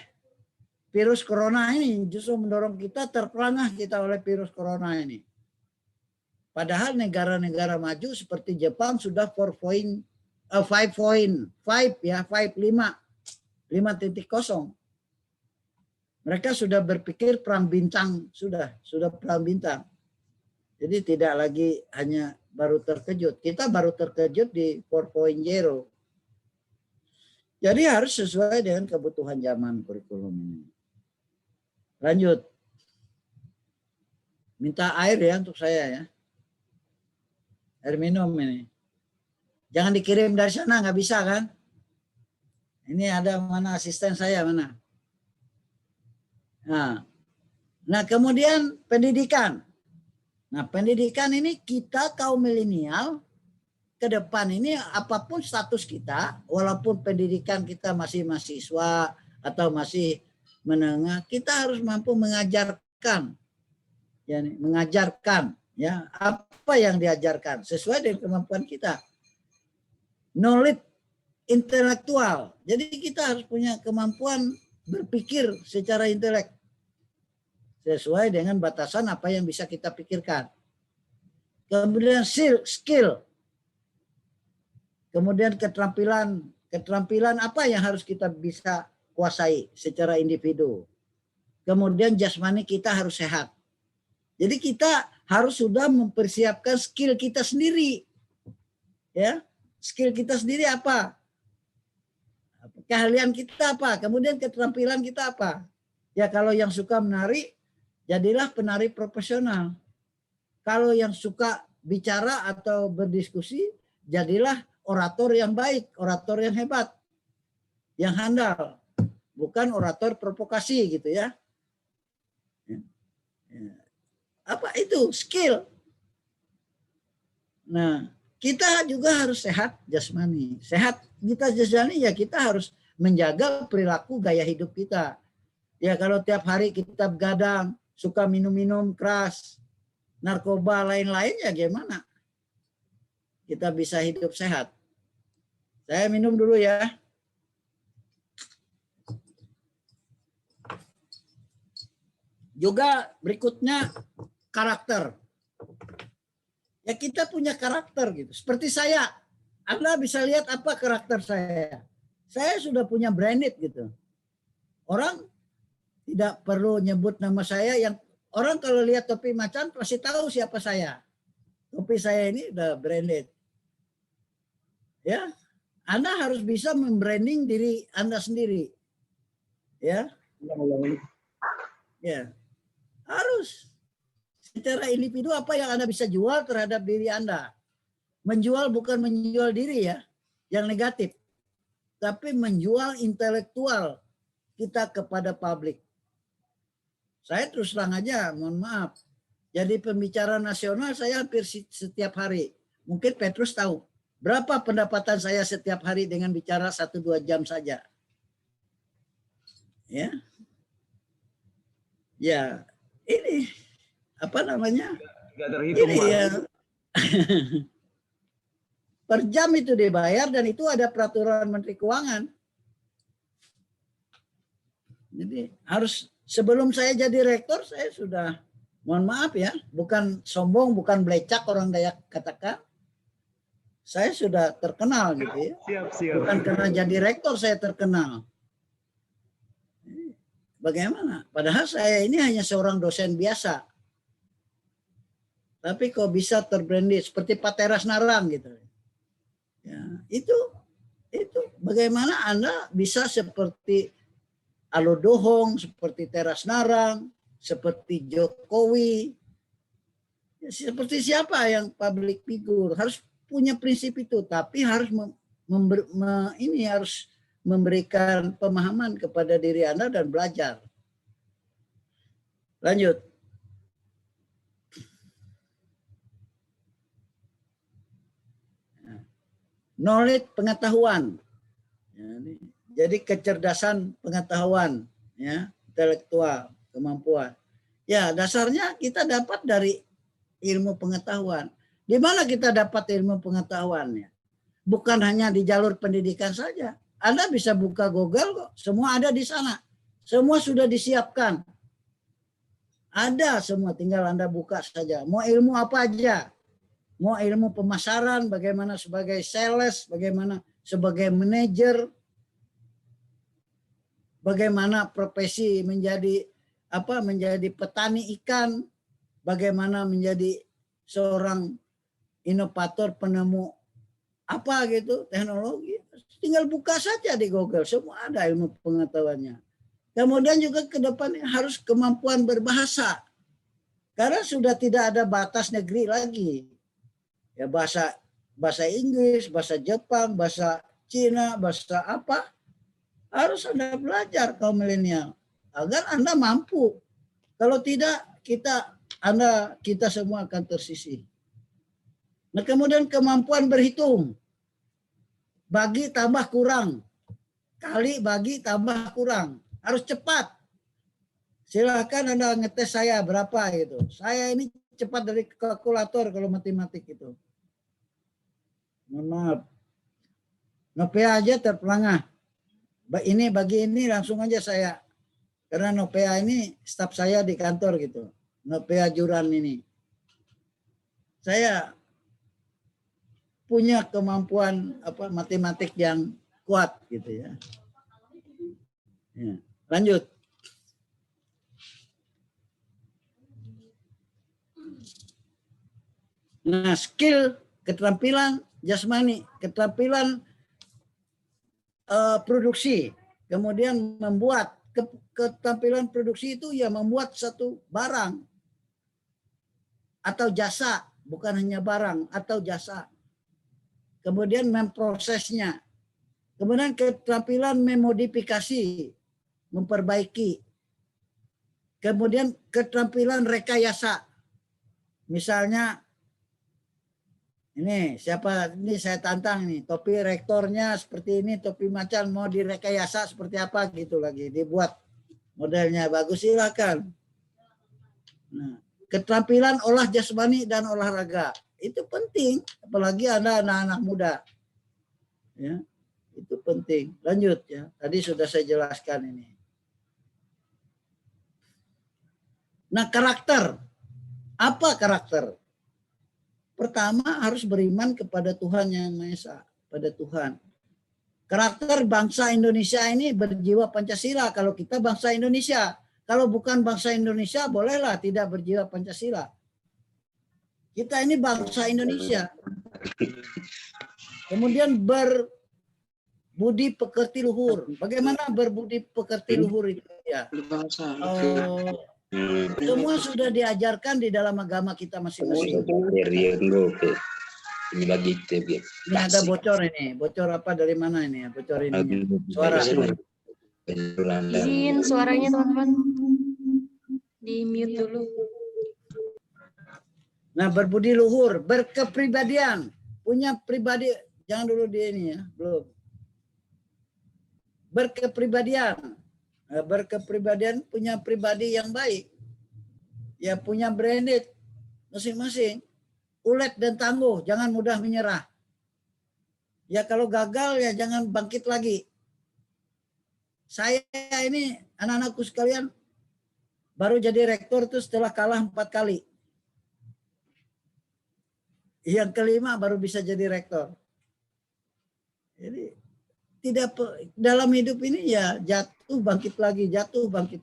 virus corona ini, justru mendorong kita terperangah kita oleh virus corona ini. Padahal negara-negara maju seperti Jepang sudah 5.0 ya, 5.0. Mereka sudah berpikir perang bintang, sudah perang bintang. Jadi tidak lagi hanya baru terkejut. Kita baru terkejut di 4.0. Jadi harus sesuai dengan kebutuhan zaman kurikulum ini. Lanjut. Minta air ya untuk saya ya. Air minum ini. Jangan dikirim dari sana, nggak bisa kan? Ini ada mana asisten saya mana? Nah, kemudian pendidikan. Nah, pendidikan ini kita kaum milenial ke depan ini apapun status kita, walaupun pendidikan kita masih mahasiswa atau masih menengah, kita harus mampu mengajarkan ya, mengajarkan, ya, apa yang diajarkan sesuai dengan kemampuan kita. Knowledge intelektual. Jadi kita harus punya kemampuan berpikir secara intelek sesuai dengan batasan apa yang bisa kita pikirkan. Kemudian skill. Kemudian keterampilan apa yang harus kita bisa kuasai secara individu. Kemudian jasmani kita harus sehat. Jadi kita harus sudah mempersiapkan skill kita sendiri. Ya, skill kita sendiri apa? Keahlian kita apa? Kemudian keterampilan kita apa? Ya kalau yang suka menari, jadilah penari profesional. Kalau yang suka bicara atau berdiskusi, jadilah orator yang baik, orator yang hebat, yang handal, bukan orator provokasi gitu ya. Apa itu skill? Nah, kita juga harus sehat jasmani. Sehat kita jasmani ya kita harus menjaga perilaku gaya hidup kita. Ya kalau tiap hari kita begadang, suka minum-minum keras, narkoba lain-lain ya gimana? Kita bisa hidup sehat. Saya minum dulu ya. Juga berikutnya karakter. Ya kita punya karakter gitu. Seperti saya, Anda bisa lihat apa karakter saya. Saya sudah punya branded gitu. Orang tidak perlu nyebut nama saya, yang orang kalau lihat topi macan pasti tahu siapa saya. Topi saya ini udah branded. Ya, Anda harus bisa membranding diri Anda sendiri. Ya. Ya. Harus. Secara individu apa yang Anda bisa jual terhadap diri Anda. Menjual bukan menjual diri ya, yang negatif. Tapi menjual intelektual kita kepada publik. Saya terus terang aja, mohon maaf. Jadi pembicara nasional saya hampir setiap hari. Mungkin Petrus tahu. Berapa pendapatan saya setiap hari dengan bicara 1-2 jam saja. Ya. Ya, ini apa namanya? Nggak terhitung, ini Pak. ya. Per jam itu dibayar dan itu ada peraturan Menteri Keuangan. Jadi harus sebelum saya jadi rektor saya sudah, mohon maaf ya, bukan sombong, bukan belecak orang Dayak katakan. Saya sudah terkenal gitu ya. Siap. Bukan karena jadi rektor saya terkenal. Bagaimana? Padahal saya ini hanya seorang dosen biasa. Tapi kok bisa terbranded seperti Pak Teras Narang gitu. Ya, itu bagaimana Anda bisa seperti Alo Dohong, seperti Teras Narang, seperti Jokowi. Ya, seperti siapa yang public figure harus punya prinsip itu, tapi harus harus memberikan pemahaman kepada diri Anda dan belajar. Lanjut. Knowledge pengetahuan. Jadi kecerdasan pengetahuan, ya, intelektual, kemampuan. Ya, dasarnya kita dapat dari ilmu pengetahuan. Di mana kita dapat ilmu pengetahuannya? Bukan hanya di jalur pendidikan saja. Anda bisa buka Google kok, semua ada di sana. Semua sudah disiapkan. Ada semua, tinggal Anda buka saja. Mau ilmu apa aja. Mau ilmu pemasaran, bagaimana sebagai sales, bagaimana sebagai manajer, bagaimana profesi menjadi petani ikan, bagaimana menjadi seorang inovator, penemu apa gitu, teknologi. Tinggal buka saja di Google, semua ada ilmu pengetahuannya. Kemudian juga ke depannya harus kemampuan berbahasa. Karena sudah tidak ada batas negeri lagi. Ya bahasa Inggris, bahasa Jepang, bahasa Cina, bahasa apa? Harus Anda belajar kaum milenial agar Anda mampu. Kalau tidak kita semua akan tersisih. Nah, kemudian kemampuan berhitung. Bagi tambah kurang. Kali bagi tambah kurang. Harus cepat. Silahkan Anda ngetes saya berapa gitu. Saya ini cepat dari kalkulator kalau matematik itu. Mohon maaf. Nopea aja terperangah. Ini bagi ini langsung aja saya. Karena Nopea ini staf saya di kantor gitu. Nopea Juran ini. Saya punya kemampuan matematik yang kuat gitu ya. Ya, lanjut. Nah, skill, keterampilan jasmani, keterampilan produksi, kemudian membuat keterampilan produksi itu ya membuat satu barang atau jasa, bukan hanya barang atau jasa. Kemudian memprosesnya. Kemudian keterampilan memodifikasi, memperbaiki. Kemudian keterampilan rekayasa. Misalnya ini siapa ini saya tantang nih, topi rektornya seperti ini, topi macan mau direkayasa seperti apa gitu lagi, dibuat modelnya bagus, silakan. Nah, keterampilan olah jasmani dan olahraga itu penting, apalagi Anda anak-anak muda. Ya, itu penting. Lanjut ya. Tadi sudah saya jelaskan ini. Nah, karakter. Apa karakter? Pertama harus beriman kepada Tuhan Yang Maha Esa, pada Tuhan. Karakter bangsa Indonesia ini berjiwa Pancasila. Kalau kita bangsa Indonesia, kalau bukan bangsa Indonesia bolehlah tidak berjiwa Pancasila. Kita ini bangsa Indonesia. Kemudian berbudi pekerti luhur. Bagaimana berbudi pekerti luhur itu ya? Semua sudah diajarkan di dalam agama kita masing-masing. Ini ada bocor ini. Bocor apa dari mana ini? Bocor ini. Suara. Izin suaranya teman-teman. Di mute dulu. Nah, berbudi luhur, berkepribadian, punya pribadi. Jangan dulu di ini ya, belum. Berkepribadian. Berkepribadian, punya pribadi yang baik. Ya punya branded masing-masing. Ulet dan tangguh, jangan mudah menyerah. Ya kalau gagal ya jangan bangkit lagi. Saya ini anak-anakku sekalian baru jadi rektor itu setelah kalah 4 kali. Yang kelima baru bisa jadi rektor. Jadi tidak dalam hidup ini ya jatuh bangkit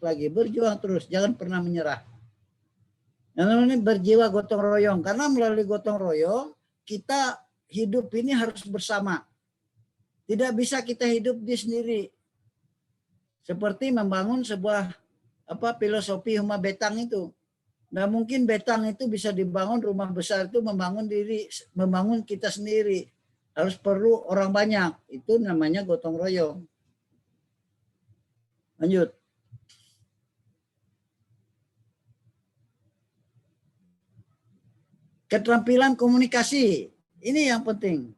lagi, berjuang terus, jangan pernah menyerah. Yang namanya berjiwa gotong royong, karena melalui gotong royong kita hidup ini harus bersama. Tidak bisa kita hidup di sendiri. Seperti membangun sebuah filosofi rumah betang itu. Nah mungkin betang itu bisa dibangun, rumah besar itu membangun kita sendiri. Harus perlu orang banyak. Itu namanya gotong royong. Lanjut. Keterampilan komunikasi. Ini yang penting.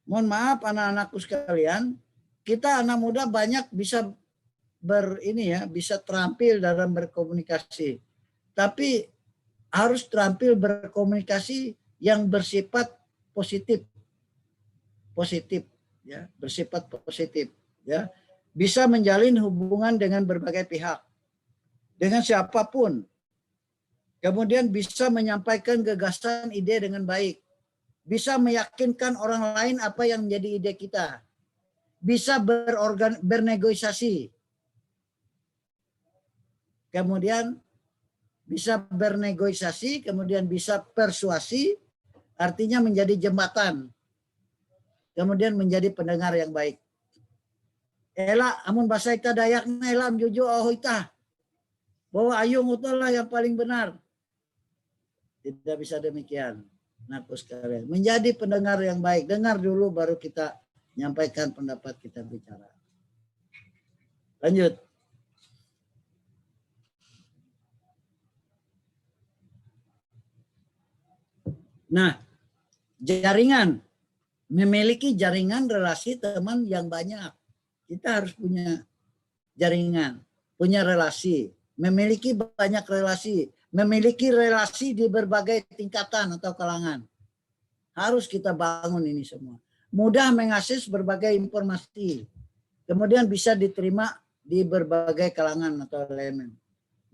Mohon maaf anak-anakku sekalian, kita anak muda banyak bisa bisa terampil dalam berkomunikasi. Tapi harus terampil berkomunikasi yang bersifat positif. Positif ya, bersifat positif ya. Bisa menjalin hubungan dengan berbagai pihak. Dengan siapapun. Kemudian bisa menyampaikan gagasan ide dengan baik. Bisa meyakinkan orang lain apa yang menjadi ide kita. Bisa bernegosiasi. Kemudian bisa bernegosiasi, kemudian bisa persuasi, artinya menjadi jembatan. Kemudian menjadi pendengar yang baik. Ela amun bahasa ita Dayak elam juju ita. Bahwa ayung itulah yang paling benar. Tidak bisa demikian. Naku sekalian. Menjadi pendengar yang baik. Dengar dulu baru kita menyampaikan pendapat kita bicara. Lanjut. Nah, jaringan. Memiliki jaringan relasi teman yang banyak. Kita harus punya jaringan, punya relasi. memiliki banyak relasi, memiliki relasi di berbagai tingkatan atau kalangan. Harus kita bangun ini semua. Mudah mengakses berbagai informasi, kemudian bisa diterima di berbagai kalangan atau elemen.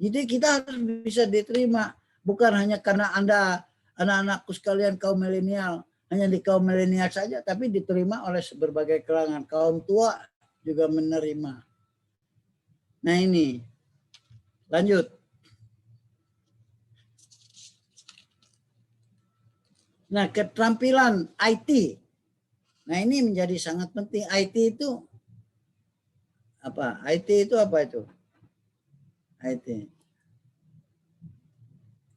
Jadi kita harus bisa diterima, bukan hanya karena Anda, anak-anakku sekalian kaum milenial, hanya di kaum milenial saja, tapi diterima oleh berbagai kalangan. Kaum tua juga menerima. Nah ini, lanjut. Nah, keterampilan IT. Nah, ini menjadi sangat penting. IT itu apa? IT itu apa itu? IT.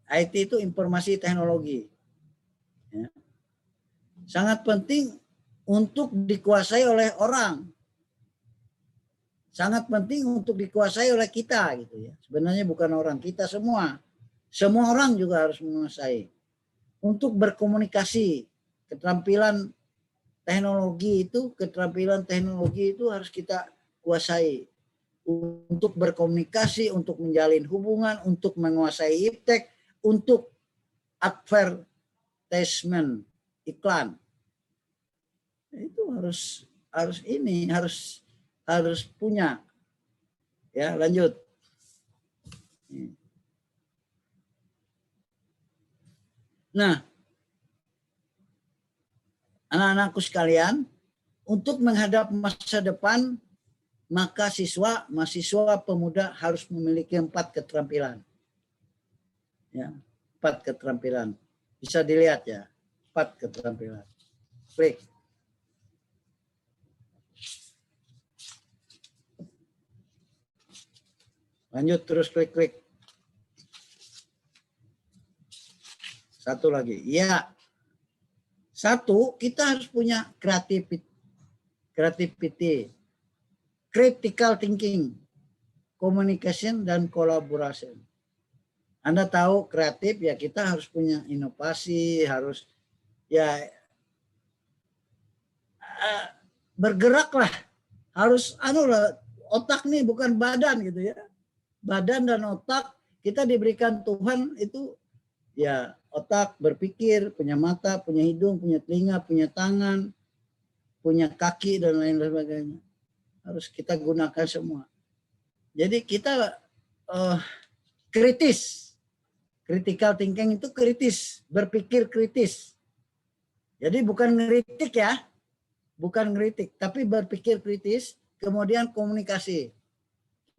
IT itu informasi teknologi. Ya. Sangat penting untuk dikuasai oleh orang. Sangat penting untuk dikuasai oleh kita gitu ya. Sebenarnya bukan orang, kita semua. Semua orang juga harus menguasai. Untuk berkomunikasi, keterampilan teknologi itu harus kita kuasai. Untuk berkomunikasi, untuk menjalin hubungan, untuk menguasai iptek, untuk advertisement, iklan. Itu harus punya. Ya, lanjut. Nah, anak-anakku sekalian, untuk menghadap masa depan, maka mahasiswa pemuda harus memiliki 4 keterampilan. Ya, 4 keterampilan. Bisa dilihat ya, 4 keterampilan. Klik. Lanjut terus klik. Satu lagi. Ya. 1, kita harus punya creativity, critical thinking, communication, dan collaboration. Anda tahu kreatif ya, kita harus punya inovasi, harus ya bergeraklah. Harus otak nih bukan badan gitu ya. Badan dan otak kita diberikan Tuhan itu ya, otak berpikir, punya mata, punya hidung, punya telinga, punya tangan, punya kaki, dan lain sebagainya. Harus kita gunakan semua. Jadi kita kritis. Critical thinking itu kritis, berpikir kritis. Jadi bukan ngeritik ya, bukan ngeritik, tapi berpikir kritis, kemudian komunikasi.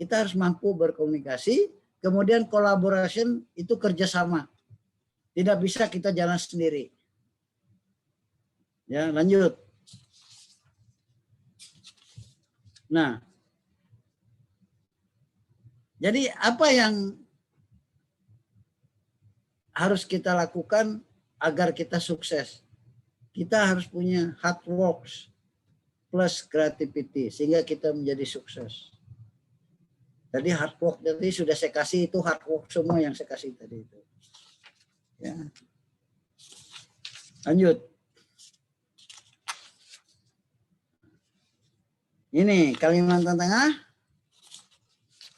Kita harus mampu berkomunikasi, kemudian collaboration itu kerjasama. Tidak bisa kita jalan sendiri. Ya, lanjut. Nah, jadi apa yang harus kita lakukan agar kita sukses? Kita harus punya hard works plus creativity sehingga kita menjadi sukses. Tadi hard work, jadi sudah saya kasih itu hard work semua yang saya kasih tadi itu. Ya. Lanjut. Ini Kalimantan Tengah.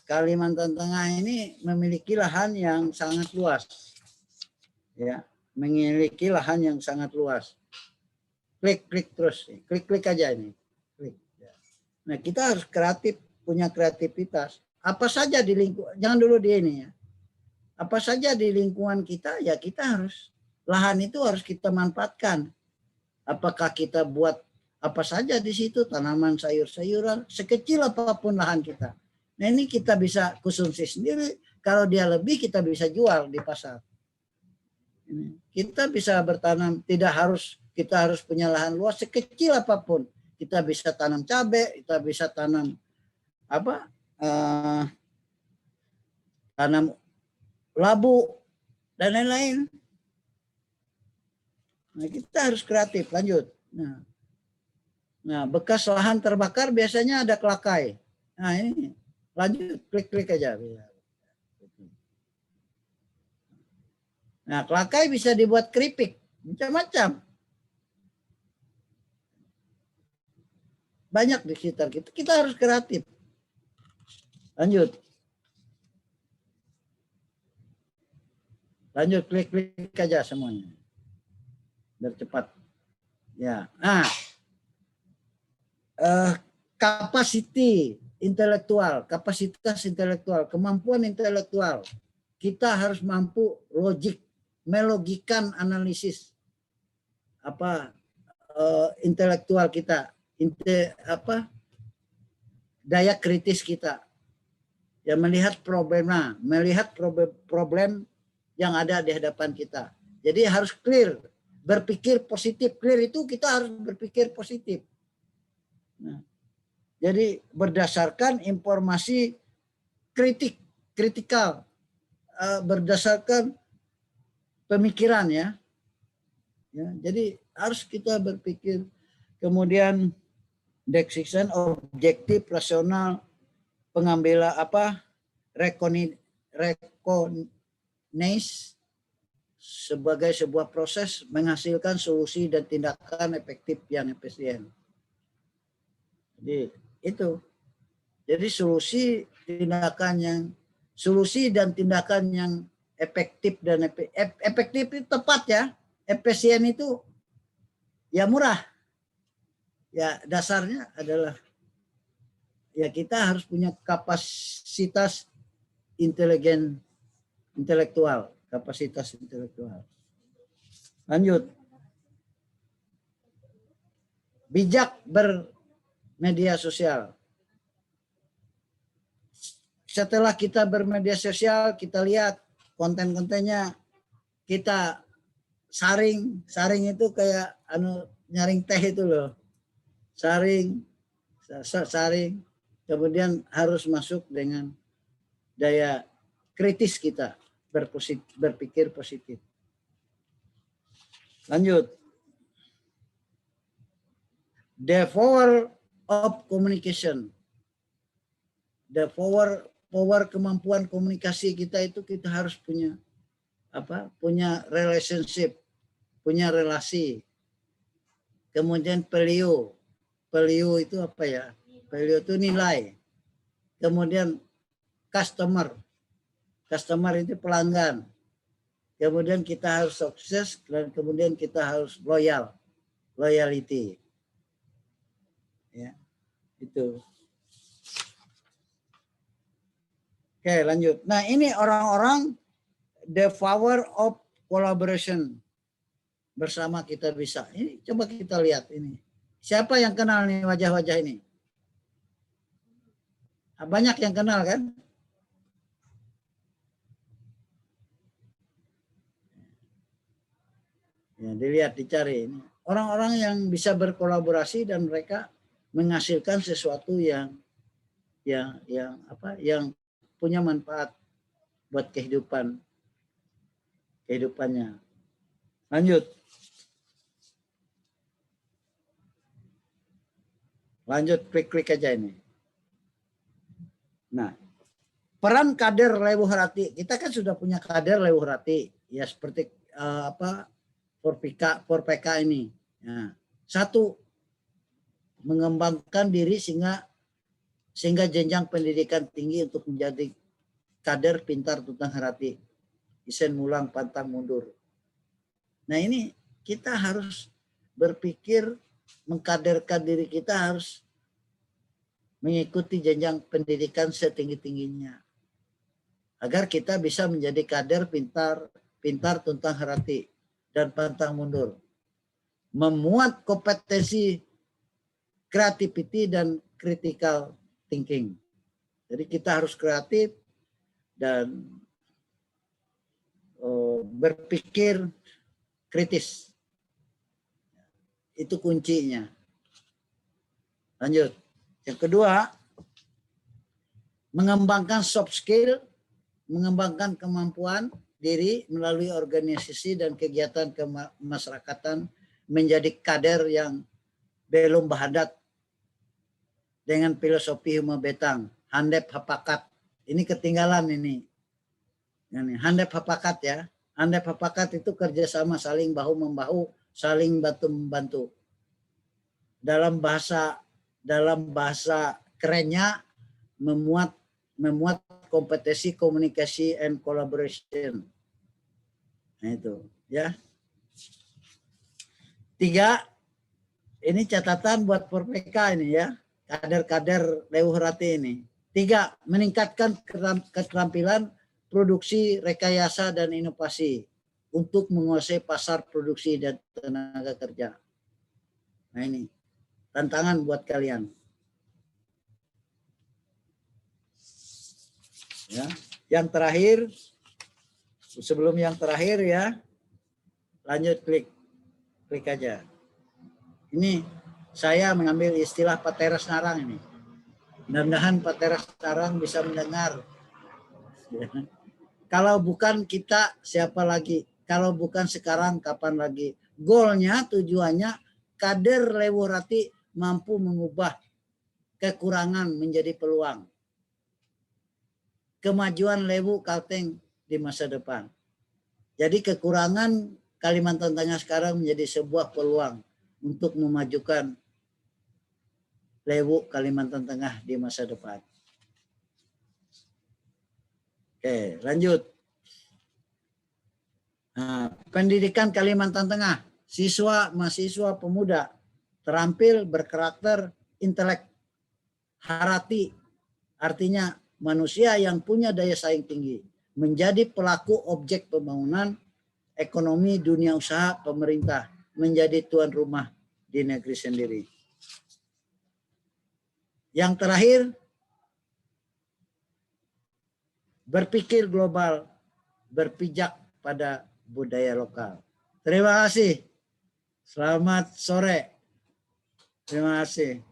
Kalimantan Tengah ini memiliki lahan yang sangat luas. Ya, memiliki lahan yang sangat luas. Klik terus, klik aja ini. Klik. Nah, kita harus kreatif, punya kreativitas. Apa saja di lingkungan, jangan dulu di ini ya. Apa saja di lingkungan kita, ya kita harus, lahan itu harus kita manfaatkan. Apakah kita buat apa saja di situ, tanaman sayur-sayuran, sekecil apapun lahan kita. Nah ini kita bisa konsumsi sendiri, kalau dia lebih kita bisa jual di pasar. Kita bisa bertanam, tidak harus kita harus punya lahan luas, sekecil apapun. Kita bisa tanam cabai, kita bisa tanam apa? Tanam labu dan lain-lain. Nah, kita harus kreatif. Lanjut. Nah, bekas lahan terbakar biasanya ada kelakai. Nah, ini lanjut, klik aja. Nah, kelakai bisa dibuat keripik, macam-macam. Banyak di sekitar kita. Kita harus kreatif. Lanjut. Lanjut, klik aja semuanya. Biar cepat. Ya. Nah, kapasitas intelektual, kemampuan intelektual. Kita harus mampu melogikan analisis intelektual kita, daya kritis kita. Ya, melihat problem yang ada di hadapan kita. Jadi harus clear, berpikir positif. Clear itu kita harus berpikir positif. Nah, jadi berdasarkan informasi kritikal, berdasarkan pemikiran ya. Jadi harus kita berpikir. Kemudian decision objektif, rasional, pengambilan recognize sebagai sebuah proses menghasilkan solusi dan tindakan efektif yang efisien. Jadi itu. Jadi solusi dan tindakan yang efektif dan efektif itu tepat ya. Efisien itu ya murah. Ya dasarnya adalah ya kita harus punya kapasitas intelektual. Lanjut. Bijak bermedia sosial. Setelah kita bermedia sosial, kita lihat konten-kontennya, kita saring itu kayak nyaring teh itu loh. Saring, kemudian harus masuk dengan daya kritis kita, berpikir positif. Lanjut. The power of communication. The power kemampuan komunikasi kita itu kita harus punya punya relationship, punya relasi. Kemudian value itu apa ya? Value itu nilai. Kemudian customer itu pelanggan. Kemudian kita harus sukses dan kemudian kita harus loyalty. Ya, itu. Oke, lanjut. Nah, ini orang-orang the power of collaboration. Bersama kita bisa. Ini coba kita lihat ini. Siapa yang kenal nih wajah-wajah ini? Banyak yang kenal kan? Ya, dilihat, dicari ini. Orang-orang yang bisa berkolaborasi dan mereka menghasilkan sesuatu yang punya manfaat buat kehidupannya. Lanjut. Klik aja ini. Nah, peran kader Lewuh Rati. Kita kan sudah punya kader Lewuh Rati, ya seperti Forpeka ini. Nah, satu, mengembangkan diri sehingga jenjang pendidikan tinggi untuk menjadi kader pintar tutang harati. Isen mulang pantang mundur. Nah, ini kita harus berpikir mengkaderkan diri kita harus mengikuti jenjang pendidikan setinggi-tingginya agar kita bisa menjadi kader pintar tuntang harati dan pantang mundur, memuat kompetensi creativity dan critical thinking. Jadi kita harus kreatif dan berpikir kritis. Itu kuncinya. Lanjut. Yang kedua, mengembangkan soft skill, mengembangkan kemampuan diri melalui organisasi dan kegiatan kemasyarakatan menjadi kader yang belum bahadat dengan filosofi Huma Betang, handep hapakat. Ini ketinggalan ini. Handep hapakat ya. Handep hapakat itu kerjasama, saling bahu-membahu, saling bantu-membantu. Dalam bahasa kerennya memuat kompetensi komunikasi and collaboration. Nah itu ya. 3, ini catatan buat PK ini ya, kader-kader Leuh Rati ini. 3, meningkatkan keterampilan produksi, rekayasa, dan inovasi untuk menguasai pasar produksi dan tenaga kerja. Nah ini tantangan buat kalian. Ya, yang terakhir, sebelum yang terakhir ya, lanjut klik aja. Ini saya mengambil istilah Pak Teras Narang ini. Mudah-mudahan Pak Teras Narang bisa mendengar. Kalau bukan kita, siapa lagi? Kalau bukan sekarang, kapan lagi? Goalnya, tujuannya, kader Leuh Rati mampu mengubah kekurangan menjadi peluang. Kemajuan Leuh Kalteng di masa depan. Jadi kekurangan Kalimantan Tengah sekarang menjadi sebuah peluang untuk memajukan Leuh Kalimantan Tengah di masa depan. Oke, lanjut. Nah, pendidikan Kalimantan Tengah, siswa, mahasiswa, pemuda terampil, berkarakter, intelek, harati, artinya manusia yang punya daya saing tinggi, menjadi pelaku objek pembangunan ekonomi dunia usaha pemerintah, menjadi tuan rumah di negeri sendiri. Yang terakhir, berpikir global, berpijak pada budaya lokal. Terima kasih. Selamat sore. Terima kasih.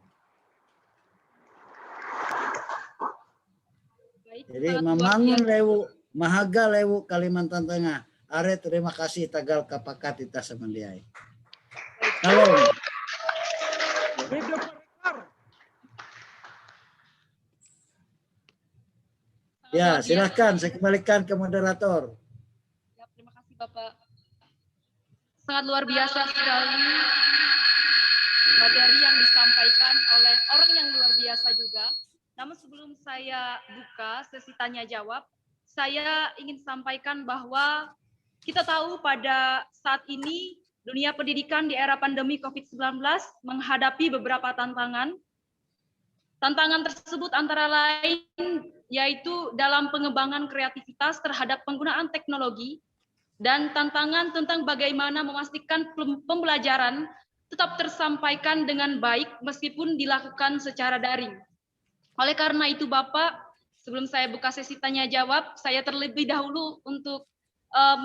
Baik, Jadi sangat luar membangun biasa. Leuh, Mahaga Leuh Kalimantan Tengah. Are terima kasih Tagal Kapakat Ita Semandiai. Salam. Ya, silakan saya kembalikan ke moderator. Ya, terima kasih Bapak. Sangat luar biasa sekali materi yang disampaikan oleh orang yang luar biasa juga. Namun sebelum saya buka sesi tanya jawab, saya ingin sampaikan bahwa kita tahu pada saat ini dunia pendidikan di era pandemi COVID-19 menghadapi beberapa tantangan. Tantangan tersebut antara lain yaitu dalam pengembangan kreativitas terhadap penggunaan teknologi dan tantangan tentang bagaimana memastikan pembelajaran tetap tersampaikan dengan baik meskipun dilakukan secara daring. Oleh karena itu Bapak, sebelum saya buka sesi tanya jawab, saya terlebih dahulu untuk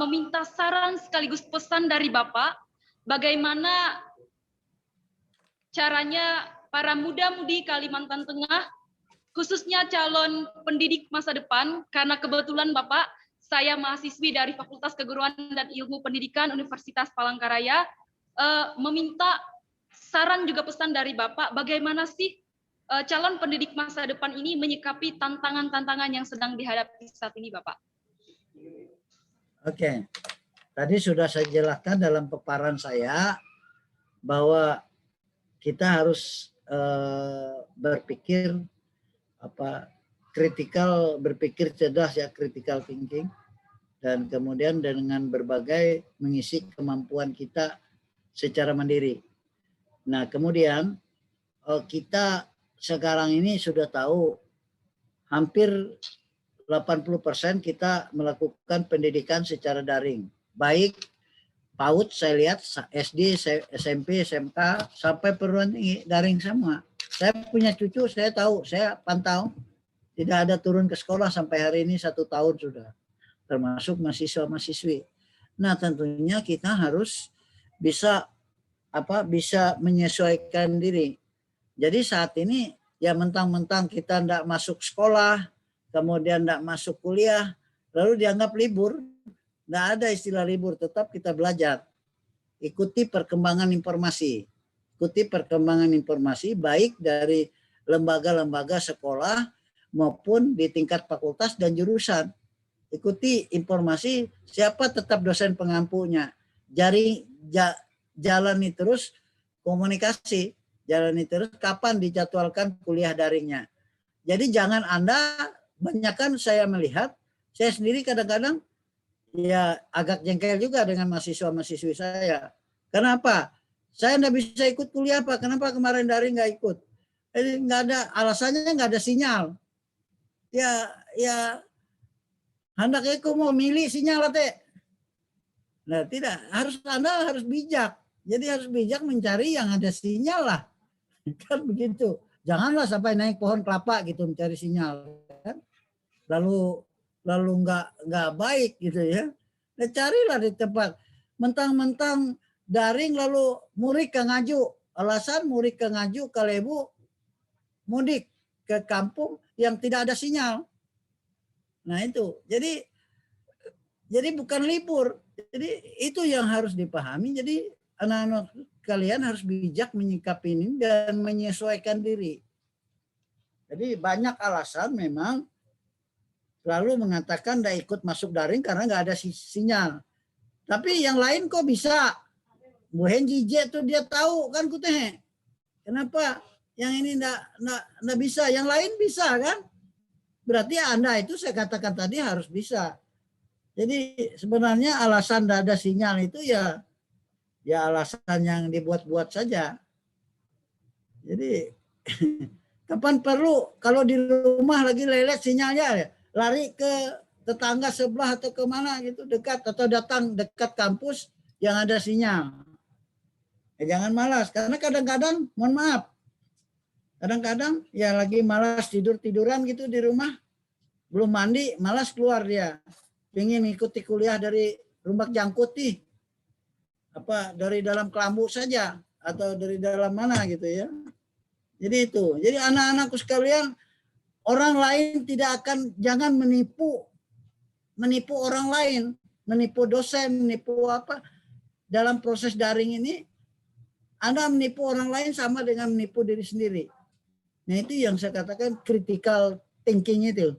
meminta saran sekaligus pesan dari Bapak, bagaimana caranya para muda-mudi Kalimantan Tengah, khususnya calon pendidik masa depan, karena kebetulan Bapak, saya mahasiswi dari Fakultas Keguruan dan Ilmu Pendidikan Universitas Palangkaraya, meminta saran juga pesan dari Bapak, bagaimana sih calon pendidik masa depan ini menyikapi tantangan-tantangan yang sedang dihadapi saat ini, Bapak? Oke, tadi sudah saya jelaskan dalam paparan saya bahwa kita harus berpikir kritikal, berpikir cerdas ya, critical thinking, dan kemudian dengan berbagai mengisi kemampuan kita secara mandiri. Nah, kemudian kita sekarang ini sudah tahu hampir 80% kita melakukan pendidikan secara daring. Baik PAUD saya lihat, SD, SMP, SMK, sampai perguruan tinggi daring semua. Saya punya cucu, saya tahu, saya pantau, tidak ada turun ke sekolah sampai hari ini 1 tahun sudah, termasuk mahasiswa-mahasiswi. Nah, tentunya kita harus bisa menyesuaikan diri. Jadi saat ini ya mentang-mentang kita tidak masuk sekolah, kemudian tidak masuk kuliah, lalu dianggap libur. Tidak ada istilah libur, tetap kita belajar. Ikuti perkembangan informasi. Ikuti perkembangan informasi baik dari lembaga-lembaga sekolah maupun di tingkat fakultas dan jurusan. Ikuti informasi siapa tetap dosen pengampunya. Jalani terus komunikasi. Jalani terus kapan dijadwalkan kuliah daringnya. Jadi jangan Anda, banyakkan saya melihat, saya sendiri kadang-kadang ya agak jengkel juga dengan mahasiswa-mahasiswi saya. Kenapa? Saya nggak bisa ikut kuliah Pak. Kenapa kemarin daring nggak ikut? Jadi nggak ada alasannya, nggak ada sinyal. Ya hendaknya aku mau milih sinyal teh. Nah tidak, Anda harus bijak. Jadi harus bijak mencari yang ada sinyal lah. Kan begitu. Janganlah sampai naik pohon kelapa gitu mencari sinyal. Kan? Lalu nggak baik gitu ya. Nah, carilah di tempat. Mentang-mentang daring lalu murid ke ngaju. Alasan murid ke ngaju ke Lebu mudik ke kampung yang tidak ada sinyal. Nah itu. Jadi bukan libur. Jadi itu yang harus dipahami. Jadi anak-anak kalian harus bijak menyikapi ini dan menyesuaikan diri. Jadi banyak alasan memang lalu mengatakan tidak ikut masuk daring karena nggak ada sinyal. Tapi yang lain kok bisa? Bu Henji tuh dia tahu kan kuteh. Kenapa yang ini nggak bisa? Yang lain bisa kan? Berarti Anda itu saya katakan tadi harus bisa. Jadi sebenarnya alasan tidak ada sinyal itu ya alasan yang dibuat-buat saja. Jadi kapan perlu kalau di rumah lagi lelet sinyalnya lari ke tetangga sebelah atau kemana gitu dekat atau datang dekat kampus yang ada sinyal. Jangan malas karena kadang-kadang mohon maaf kadang-kadang ya lagi malas tiduran gitu di rumah belum mandi malas keluar dia ingin mengikuti kuliah dari rumah jangkut nih apa dari dalam kelambu saja atau dari dalam mana gitu ya. Jadi itu. Jadi anak-anakku sekalian orang lain tidak akan jangan menipu orang lain, menipu dosen, menipu apa dalam proses daring ini Anda menipu orang lain sama dengan menipu diri sendiri. Nah itu yang saya katakan critical thinking itu.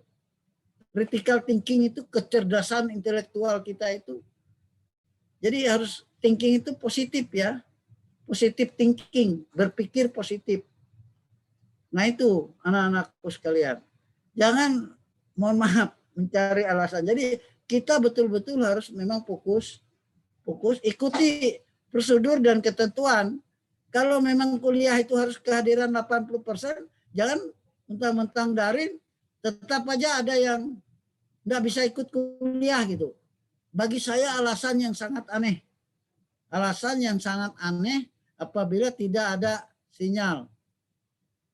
Critical thinking itu kecerdasan intelektual kita itu. Jadi harus thinking itu positif ya. Positive thinking, berpikir positif. Nah itu anak-anakku sekalian. Jangan mohon maaf mencari alasan. Jadi kita betul-betul harus memang fokus ikuti prosedur dan ketentuan. Kalau memang kuliah itu harus kehadiran 80%, jangan mentang-mentang daring tetap aja ada yang nggak bisa ikut kuliah gitu. Bagi saya alasan yang sangat aneh. Alasan yang sangat aneh apabila tidak ada sinyal.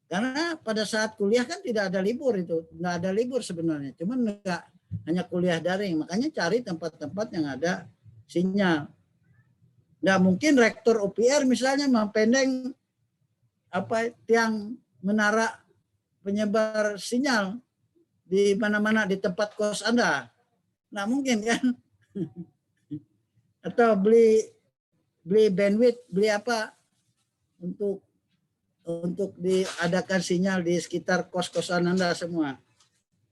Karena pada saat kuliah kan tidak ada libur itu. Nggak ada libur sebenarnya. Cuman nggak hanya kuliah daring. Makanya cari tempat-tempat yang ada sinyal. Nggak mungkin rektor UPR misalnya mempendeng tiang menara penyebar sinyal di mana-mana di tempat kos Anda. Nggak mungkin kan? Atau beli bandwidth, beli apa untuk diadakan sinyal di sekitar kos-kosan Anda semua.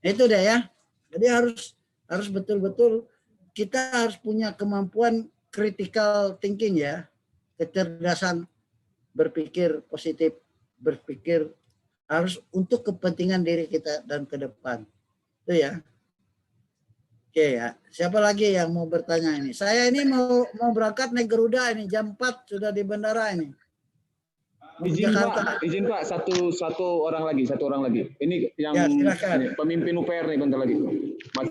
Itu deh ya. Jadi harus betul-betul kita harus punya kemampuan critical thinking ya. Kecerdasan berpikir positif, berpikir harus untuk kepentingan diri kita dan ke depan. Itu ya. Oke ya. Siapa lagi yang mau bertanya ini? Saya ini mau berangkat naik Garuda ini jam 4 sudah di bandara ini. Izin Pak, satu orang lagi. Ini yang ya, silakan. Pemimpin UPR nih bentar lagi. Mas.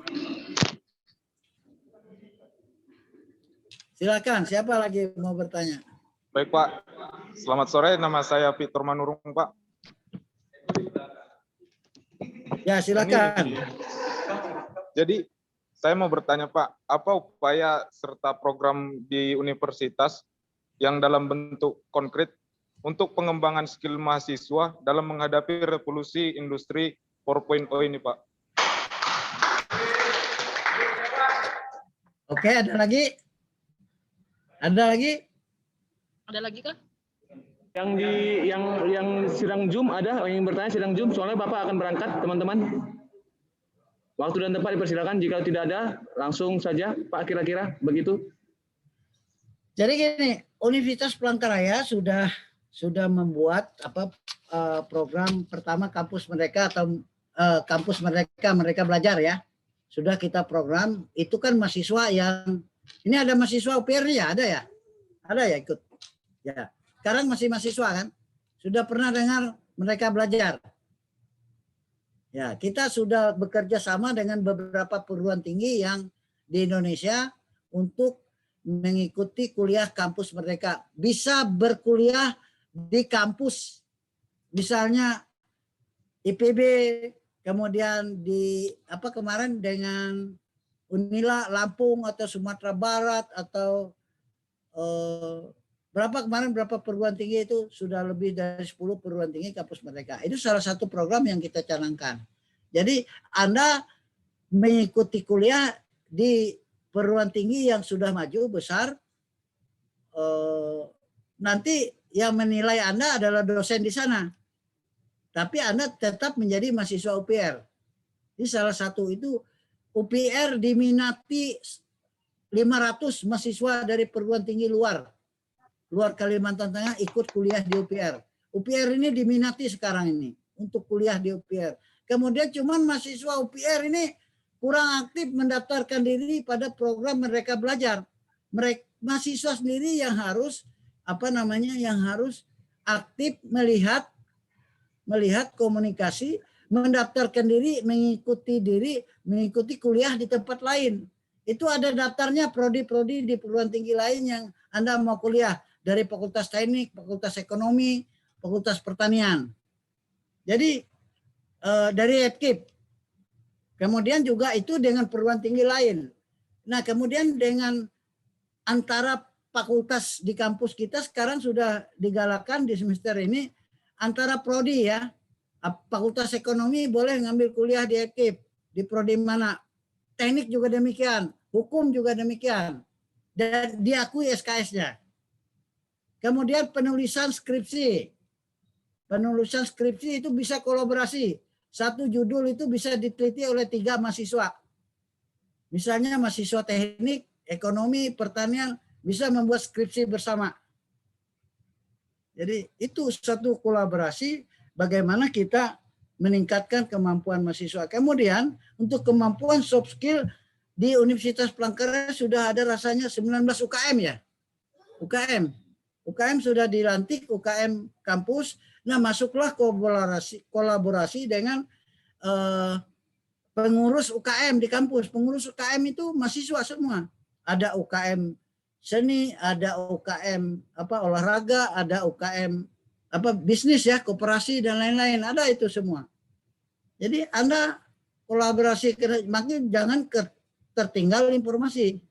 Silakan, siapa lagi mau bertanya? Baik Pak, selamat sore. Nama saya Victor Manurung Pak. Ya silakan. Jadi saya mau bertanya Pak, apa upaya serta program di universitas yang dalam bentuk konkret untuk pengembangan skill mahasiswa dalam menghadapi revolusi industri 4.0 ini Pak? Oke, ada lagi? Ada lagi kah? Yang sidang Zoom ada yang bertanya sidang Zoom soalnya Bapak akan berangkat teman-teman. Waktu dan tempat dipersilakan, jika tidak ada langsung saja Pak kira-kira begitu. Jadi gini, Universitas Palangkaraya sudah membuat program pertama kampus mereka atau kampus mereka belajar ya. sudah kita program. Itu kan mahasiswa yang ini ada mahasiswa UPR ya, ada ya? Ada ya ikut. Ya. Sekarang masih mahasiswa kan? Sudah pernah dengar Merdeka Belajar? Ya, kita sudah bekerja sama dengan beberapa perguruan tinggi yang di Indonesia untuk mengikuti kuliah kampus Merdeka. Bisa berkuliah di kampus, misalnya IPB, kemudian di apa kemarin dengan Unila Lampung atau Sumatera Barat atau berapa perguruan tinggi itu sudah lebih dari 10 perguruan tinggi kampus Merdeka. Itu salah satu program yang kita canangkan. Jadi Anda mengikuti kuliah di perguruan tinggi yang sudah maju besar, nanti yang menilai Anda adalah dosen di sana. Tapi Anda tetap menjadi mahasiswa UPR. Ini salah satu itu UPR diminati 500 mahasiswa dari perguruan tinggi luar Kalimantan Tengah ikut kuliah di UPR. UPR ini diminati sekarang ini untuk kuliah di UPR. Kemudian cuman mahasiswa UPR ini kurang aktif mendaftarkan diri pada program Merdeka Belajar. Mahasiswa sendiri yang harus yang harus aktif melihat komunikasi, mendaftarkan diri, mengikuti kuliah di tempat lain. Itu ada daftarnya prodi-prodi di perguruan tinggi lain yang Anda mau kuliah dari Fakultas Teknik, Fakultas Ekonomi, Fakultas Pertanian. Jadi dari FKIP. Kemudian juga itu dengan perguruan tinggi lain. Nah, kemudian dengan antara fakultas di kampus kita sekarang sudah digalakkan di semester ini antara prodi ya. Fakultas Ekonomi boleh ngambil kuliah di FKIP, di prodi mana. Teknik juga demikian, hukum juga demikian. Dan diakui SKS-nya. Kemudian penulisan skripsi. Penulisan skripsi itu bisa kolaborasi. Satu judul itu bisa diteliti oleh 3 mahasiswa. Misalnya mahasiswa teknik, ekonomi, pertanian bisa membuat skripsi bersama. Jadi itu satu kolaborasi bagaimana kita meningkatkan kemampuan mahasiswa. Kemudian untuk kemampuan soft skill di Universitas Palangkaraya sudah ada rasanya 19 UKM ya. UKM sudah dilantik, UKM kampus. Nah, masuklah kolaborasi dengan pengurus UKM di kampus. Pengurus UKM itu mahasiswa semua. Ada UKM seni, ada UKM olahraga, ada UKM bisnis ya, koperasi dan lain-lain. Ada itu semua. Jadi Anda kolaborasi, makanya jangan tertinggal informasi.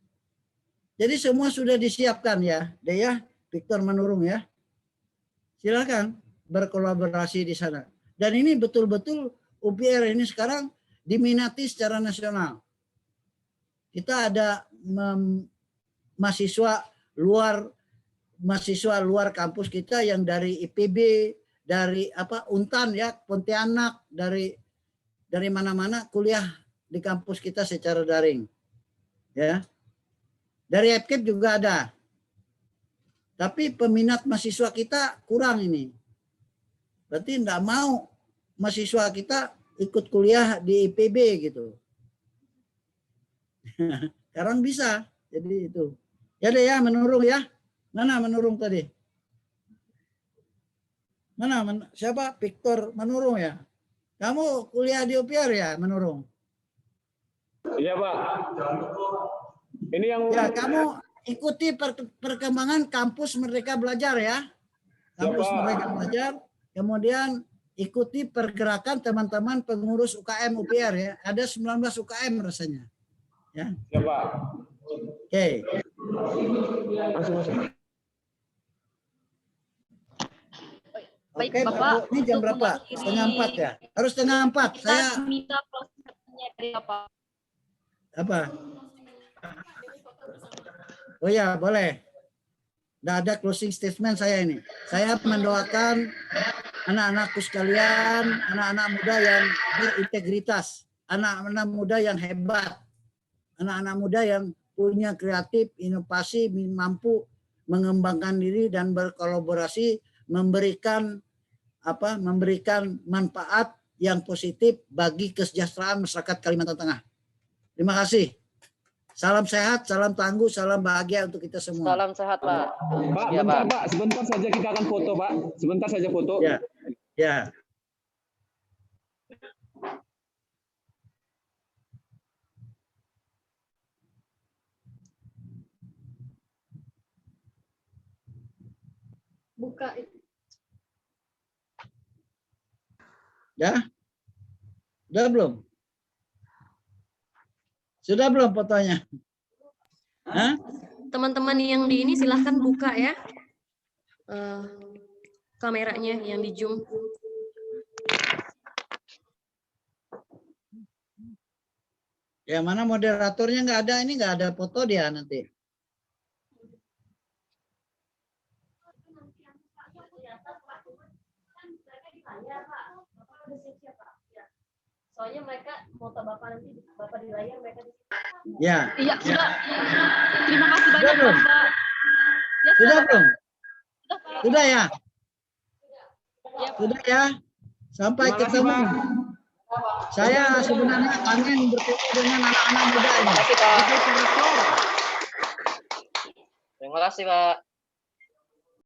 Jadi semua sudah disiapkan ya, Dea, Victor Manurung ya. Silakan berkolaborasi di sana. Dan ini betul-betul UPR ini sekarang diminati secara nasional. Kita ada mahasiswa luar kampus kita yang dari IPB, dari Untan ya, Pontianak, dari mana-mana kuliah di kampus kita secara daring. Ya. Dari FKIP juga ada. Tapi peminat mahasiswa kita kurang ini. Berarti enggak mau mahasiswa kita ikut kuliah di IPB gitu. Sekarang bisa. Jadi itu. Ya deh ya, Menurung ya. Mana Menurung tadi? Mana? Siapa? Victor Manurung ya? Kamu kuliah di UPR ya, Menurung? Iya, Pak. Ini yang ya, kamu ikuti perkembangan kampus Merdeka Belajar ya. Kampus Merdeka Belajar. Kemudian ikuti pergerakan teman-teman pengurus UKM UPR ya. Ada 19 UKM rasanya. Ya. Ya, Pak. Oke. Masuk. Baik, Oke, Bapak. ini jam berapa? 3:30 ya? Harus 3:30. Saya minta closing-nya dari Bapak. apa? Oh ya, boleh. Tidak ada closing statement saya ini. Saya mendoakan anak-anakku sekalian, anak-anak muda yang berintegritas, anak-anak muda yang hebat, anak-anak muda yang punya kreatif, inovasi, mampu mengembangkan diri dan berkolaborasi, memberikan manfaat yang positif bagi kesejahteraan masyarakat Kalimantan Tengah. Terima kasih. Salam sehat, salam tangguh, salam bahagia untuk kita semua. Salam sehat, Pak. Pak, Iya, bentar Pak. Pak, sebentar saja kita akan foto Pak. Sebentar saja foto. Ya, ya. Buka. Ya? Sudah belum? Sudah belum fotonya? Hah? Teman-teman yang di ini silahkan buka ya. Kameranya yang di zoom. Ya, mana moderatornya nggak ada, ini nggak ada foto dia nanti. Soalnya mereka foto Bapak nanti, Bapak di layar, mereka di Ya. Iya, sudah. Terima kasih banyak, belum? Bapak. Ya, Sudah Pak. belum? Sudah, Pak. Sudah ya? Ya, Pak. Sudah ya? Sampai Terima kasih ketemu. Pak. Saya sebenarnya kangen bertemu dengan anak-anak muda ini. Terima kasih, Pak. Terima kasih, Pak.